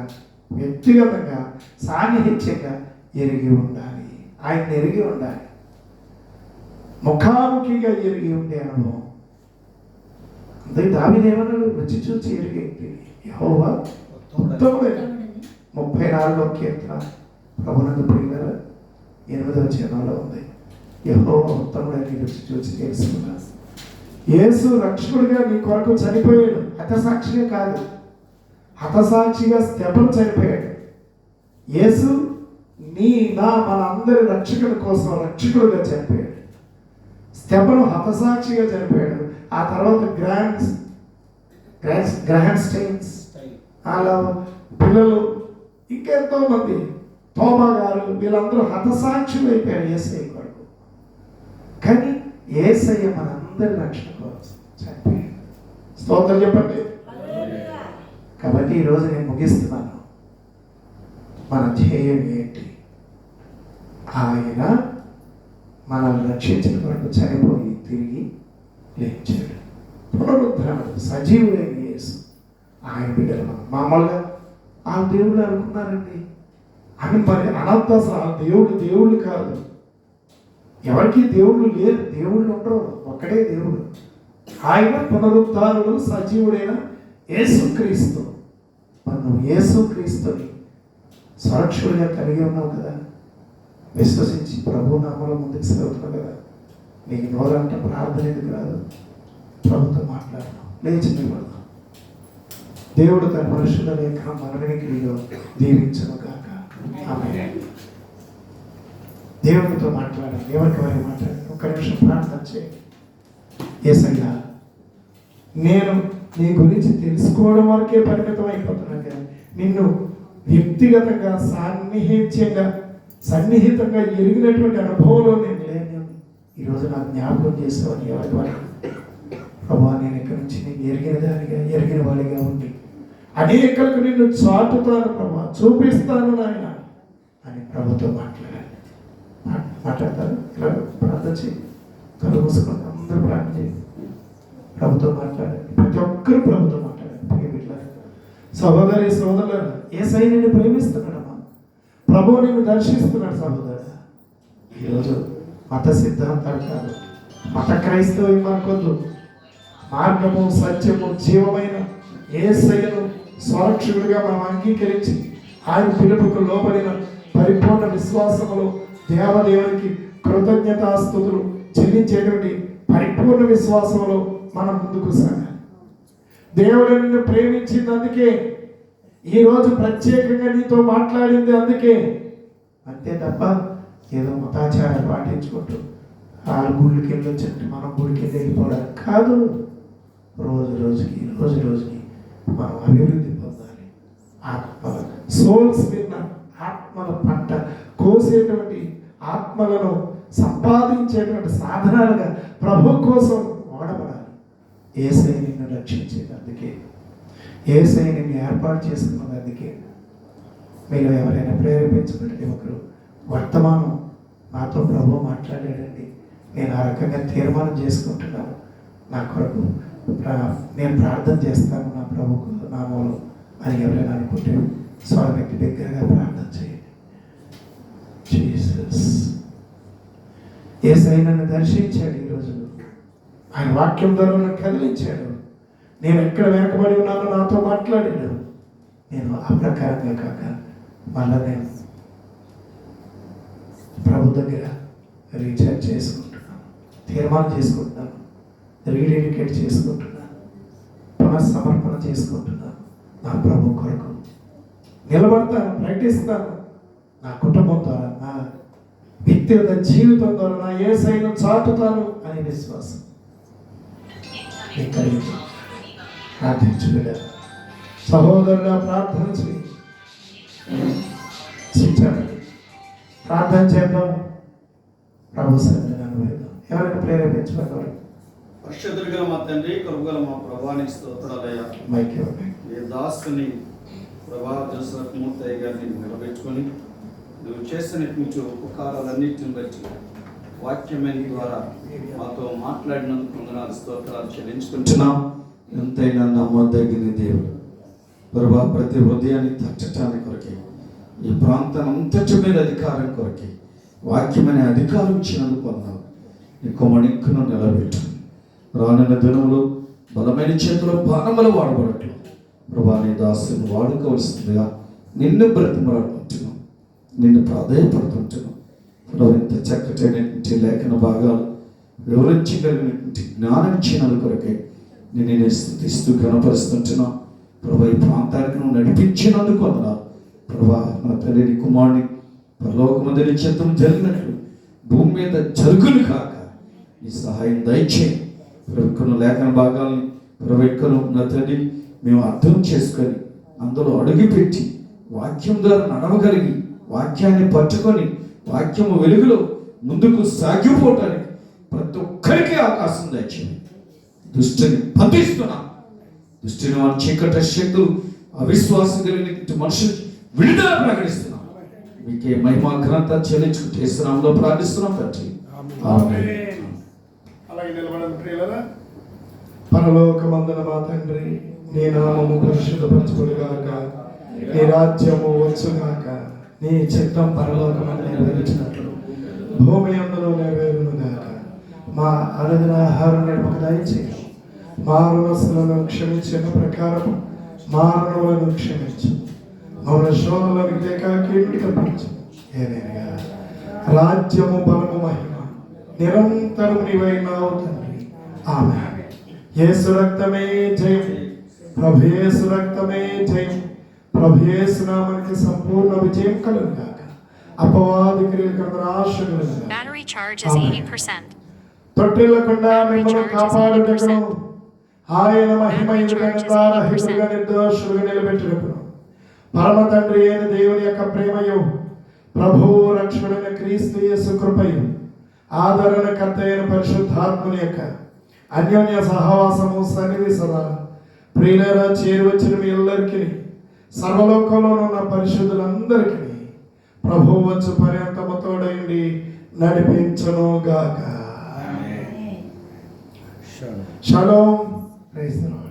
ఎరిగి ఉండాలి. ఆయన ఎరిగి ఉండాలి. ముఖాముఖిగా ఎరిగి ఉండే అనుభవం. అంతే దావీదు ఏమన్నాడు? రుచి చూచి ఎరిగి యెహోవా ఉత్తముడే. 34వ కీర్తన ప్రభునందు ప్రియులారా 8వ వచనంలో ఉంది, యెహోవా ఉత్తముడని రుచి చూచి తెలుసుకున్నా. యేసు రక్షకుడిగా నీ కొరకు చనిపోయాడు. హతసాక్షిగా కాదు, హతసాక్షిగా స్తెఫను చనిపోయాడు. యేసు మన అందరి రక్షకుల కోసం రక్షకుడుగా చనిపోయాడు. స్తెఫను హతసాక్షిగా చనిపోయాడు. ఆ తర్వాత గ్రాండ్ స్టైన్స్ అలా పిల్లలు ఇంకెంతో మంది, తోమా గారు, వీళ్ళందరూ హతసాక్షులు అయిపోయారు యేసయ్య కొరకు. కానీ యేసయ్య మనందరి రక్షణ కోసం చనిపోయాడు. స్తోత్రం చెప్పండి. కాబట్టి ఈరోజు నేను ముగిస్తున్నాను. మన ధ్యేయం ఏంటి? ఆయన మనల్ని రక్షించిన కొరకు చనిపోయి తిరిగి లేచాడు. పునరుద్ధరణకు సజీవుడైన యేసు ఆయన బిడ్డలు. మామూలుగా ఆ దేవుడు అనుకున్నారండి. అని మరి అనంత అసలు ఆ దేవుళ్ళు కాదు, ఎవరికి దేవుళ్ళు లేరు, దేవుళ్ళు ఉండరు, ఒక్కడే దేవుడు. ఆయన పునరుద్ధారుడు సజీవుడైన యేసుక్రీస్తు. మనం యేసుక్రీస్తుని సాక్షుడిగా కలిగి ఉన్నావు కదా, విశ్వసించి ప్రభు నామములో ముందుకు సాగుతున్నావు కదా. నీకు నోరంట ప్రార్థన ఎందుకు రాదు? ప్రభుత్వం మాట్లాడతాం, లేచి నిలబడదాం. దేవుడు తన పరిశుద్ధ లేఖ మనవినికిలో దీవించను కాక. ఆమేన్. దేవునితో మాట్లాడండి, ఎవరికి వారి మాట్లాడండి. ఒక్క నిమిషం ప్రార్థన చేయండి. యేసయ్యా, నేను నీ గురించి తెలుసుకోవడం వరకే పరిమితం అయిపోతున్నాను కానీ నిన్ను వ్యక్తిగతంగా సన్నిహితంగా ఎరిగినటువంటి అనుభవంలో నేను లేను. ఈరోజు నాకు జ్ఞాపకం చేస్తామని ఎవరి వారు ప్రభా, నేను ఇక్కడి నుంచి నేను ఎరిగిన వాడిగా ఉండి అనేకలకు నిన్ను చాటుతాను ప్రభా, చూపిస్తాను నాయన అని ప్రభుతో మాట్లాడతారు. ఇలా ప్రార్థన చేయండి, కళ్ళు మూసుకొని అందరూ ప్రార్థన చేయండి. ప్రభుతో మాట్లాడండి, ప్రతి ఒక్కరూ ప్రభుతో మాట్లాడండి. సహోదరి సోదరులు, యేసయ్య నిన్ను ప్రేమిస్తున్నాడమ్మా, ప్రభువు నిన్ను దర్శిస్తున్నాడు. సహోదరుడు, ఈరోజు మత సిద్ధాంతాలు కాదు, మత క్రైస్తవం అనుకోద్దు. మార్గము, సత్యము, జీవమైన యేసయ్యను స్వరక్షకుడిగా మనం అంగీకరించి ఆయన పిలుపుకు లోబడిన పరిపూర్ణ విశ్వాసములో దేవదేవునికి కృతజ్ఞతాస్తుతులు చెల్లించేటువంటి పరిపూర్ణ విశ్వాసంలో మనం ముందుకు సాగాలి. దేవుడు నిన్ను ప్రేమించింది అందుకే, ఈరోజు ప్రత్యేకంగా నీతో మాట్లాడింది అందుకే. అంతే తప్ప ఏదో మతాచారాలు పాటించుకుంటూ వాళ్ళ గుళ్ళకి వెళ్ళొచ్చంటే మనం గుడికి వెళ్ళిపోవడానికి కాదు. రోజు రోజుకి మనం అభివృద్ధి పొందాలి. ఆత్మల సోల్స్ విన్న ఆత్మల పంట కోసేటువంటి ఆత్మలను సంపాదించేటువంటి సాధనాలుగా ప్రభు కోసం వాడబడాలి. యేసయ్య నిన్ను రక్షించేది అందుకే, యేసయ్య నిన్ను ఏర్పాటు చేసుకున్నది అందుకే. మీరు ఎవరైనా ప్రేరేపించబడి ఒకరు వర్తమానం నాతో ప్రభు మాట్లాడాడండి, నేను ఆ రకంగా తీర్మానం చేసుకుంటున్నాను, నా కొరకు నేను ప్రార్థన చేస్తాను నా ప్రభుకు నామంలో అని ఎవరైనా అనుకుంటే స్వామికి దగ్గరగా ప్రార్థన చేయండి. జీసస్ యేసయ్య నన్ను దర్శించాడు, ఈరోజు ఆయన వాక్యం ద్వారా నన్ను కదిలించాడు. నేను ఎక్కడ వెనకబడి ఉన్నానో నాతో మాట్లాడాడు. నేను ఆ ప్రకారంగా కాక మళ్ళా నేను ప్రభు దగ్గర రీఛార్జ్ చేసుకుంటున్నాను, తీర్మానం చేసుకుంటున్నాను, రీడెడికేట్ చేసుకుంటున్నాను, పునఃసమర్పణ చేసుకుంటున్నాను. నా ప్రభు కొరకు నిలబడతాను, ప్రకటిస్తాను. నా కుటుంబం ద్వారా, నా వ్యక్తిగత జీవితం ద్వారా నా యేసయ్యను చాటుతాను అనే విశ్వాసం కలిగి ప్రార్థించుగా సహోదరుగా ప్రార్థన చేయండి. ప్రార్థన చేద్దాం, ప్రభు సన్నిధిని అనుభవిద్దాం. ఎవరైనా ప్రేరేపించబడ్డారు? పరిశుద్ధుడిగా మా తండ్రి, కృపగల మా ప్రభానికి స్తోత్రాలయ్యా. మైక్ ఈ దాసుని ప్రభా జోసఫ్ మూర్తయ్య గారిని నిలబెట్టుకొని నువ్వు చేసినటువంటి ఉపకారాలన్నింటిని బట్టి వాక్యమైన ద్వారా మాతో మాట్లాడినందుకు వందనాలు, స్తోత్రాలు చెల్లించుకుంటున్నాం. ఎంతైనా నమ్మదగిన దేవుడు ప్రభా, ప్రతి హృదయాన్ని తట్టడానికి కొరకే, ఈ ప్రాంతం అంతటి మీద అధికారం కొరకే వాక్యమనే అధికారం ఇచ్చినందుకు అన్నావు. నీకు మణిక్కును నిలబెట్టు. రానున్న దినంలో బలమైన చేతిలో బాణములు వాడబడట్లు ప్రభా, నీ దాసుని వాడుకోవలసిందిగా నిన్ను బ్రతిమలాడుకుంటున్నాం, నిన్ను ప్రాధాయపడుతుంటున్నాం. ప్రభు, ఇంత చక్కటైనటువంటి లేఖన భాగాలు వివరించగలిగినటువంటి జ్ఞానం ఇచ్చినందుకు కొరకే నేను స్తుతిస్తూ గణపరుస్తుంటున్నాం. ప్రభా, ఈ ప్రాంతానికి నువ్వు నడిపించినందుకు అన్నారు. ప్రభా, నా తల్లిని కుమారుని పరలోకమందు చిత్తం జరిగినట్లు భూమి మీద జరుగును కాక నీ సహాయం దయచేయి. ప్రభుత్వం లేఖన భాగాలను ప్రభుత్వం నా తల్లి మేము అర్థం చేసుకొని అందులో అడుగుపెట్టి వాక్యం ద్వారా నడవగలిగి వాక్యాన్ని పట్టుకొని వాక్యము వెలుగులో ముందుకు సాగిపోవటానికి ప్రతి ఒక్కరికి అవకాశం దయచేయి. దుష్టిని బంధిస్తున్నాం, దుష్టిని వారి చీకటి శక్తులు అవిశ్వాసం కలిగిన మనుషులు విడుదల ప్రకటిస్తున్నాం. మీకే మహిమా ఘనత చెల్లించుకుంటే యేసునామములో ప్రార్థిస్తున్నాం తండ్రి, ఆమేన్. అలాగే నిలబడండి ప్రియులారా. పరలోకమందున మా తండ్రి, నీ నామము పరిశుద్ధపరచబడుగాక, నీ రాజ్యము వచ్చుగాక, నీ చిత్తం పరలోకమందు నెరవేర్చినట్లు భూమి యందును నెరవేరునుగాక. మా అనుదిన ఆహారం నేర్పక దయచేయి. మా రుణస్తులను క్షమించిన ప్రకారం మా రుణములను క్షమించు. మమ్మల్ని శోధనలోకి తేక కీడును తప్పించు. ఏదైనా రాజ్యము బలము మహిమ నిరంతరం నీవైనావు తండ్రి. ఆమేన్. యేసు రక్తమే జయం, ప్రభు యేసు రక్తమే జయం. ప్రభు యేసు నామమునకు సంపూర్ణ విజయం కలుగుగాక. అపవాది క్రియలకు నాశనముగాక. Battery charge is 80%. తొట్టిల్లకుండా మిమ్మల్ని కాపాడుటకును ఆయన మహిమ ఎదుటగా రహితులుగా నిర్దోషులుగా నిలబెట్టుటకును పరమ తండ్రి అయిన దేవుని యొక్క ప్రేమయు ప్రభువు రక్షకుడైన క్రీస్తు యేసు కృపయు ఆదరణకర్త అయిన పరిశుద్ధాత్మని యొక్క అన్యోన్య సహవాసము సన్నిధి సదా ప్రియులరా చేరువచ్చిన మీ అందరికీ సర్వలోకంలో ఉన్న పరిశుద్ధులందరికీ ప్రభువు వచ్చు పర్యంతము తోడైండి నడిపించును గాక. షలోమ్. Praise the lord.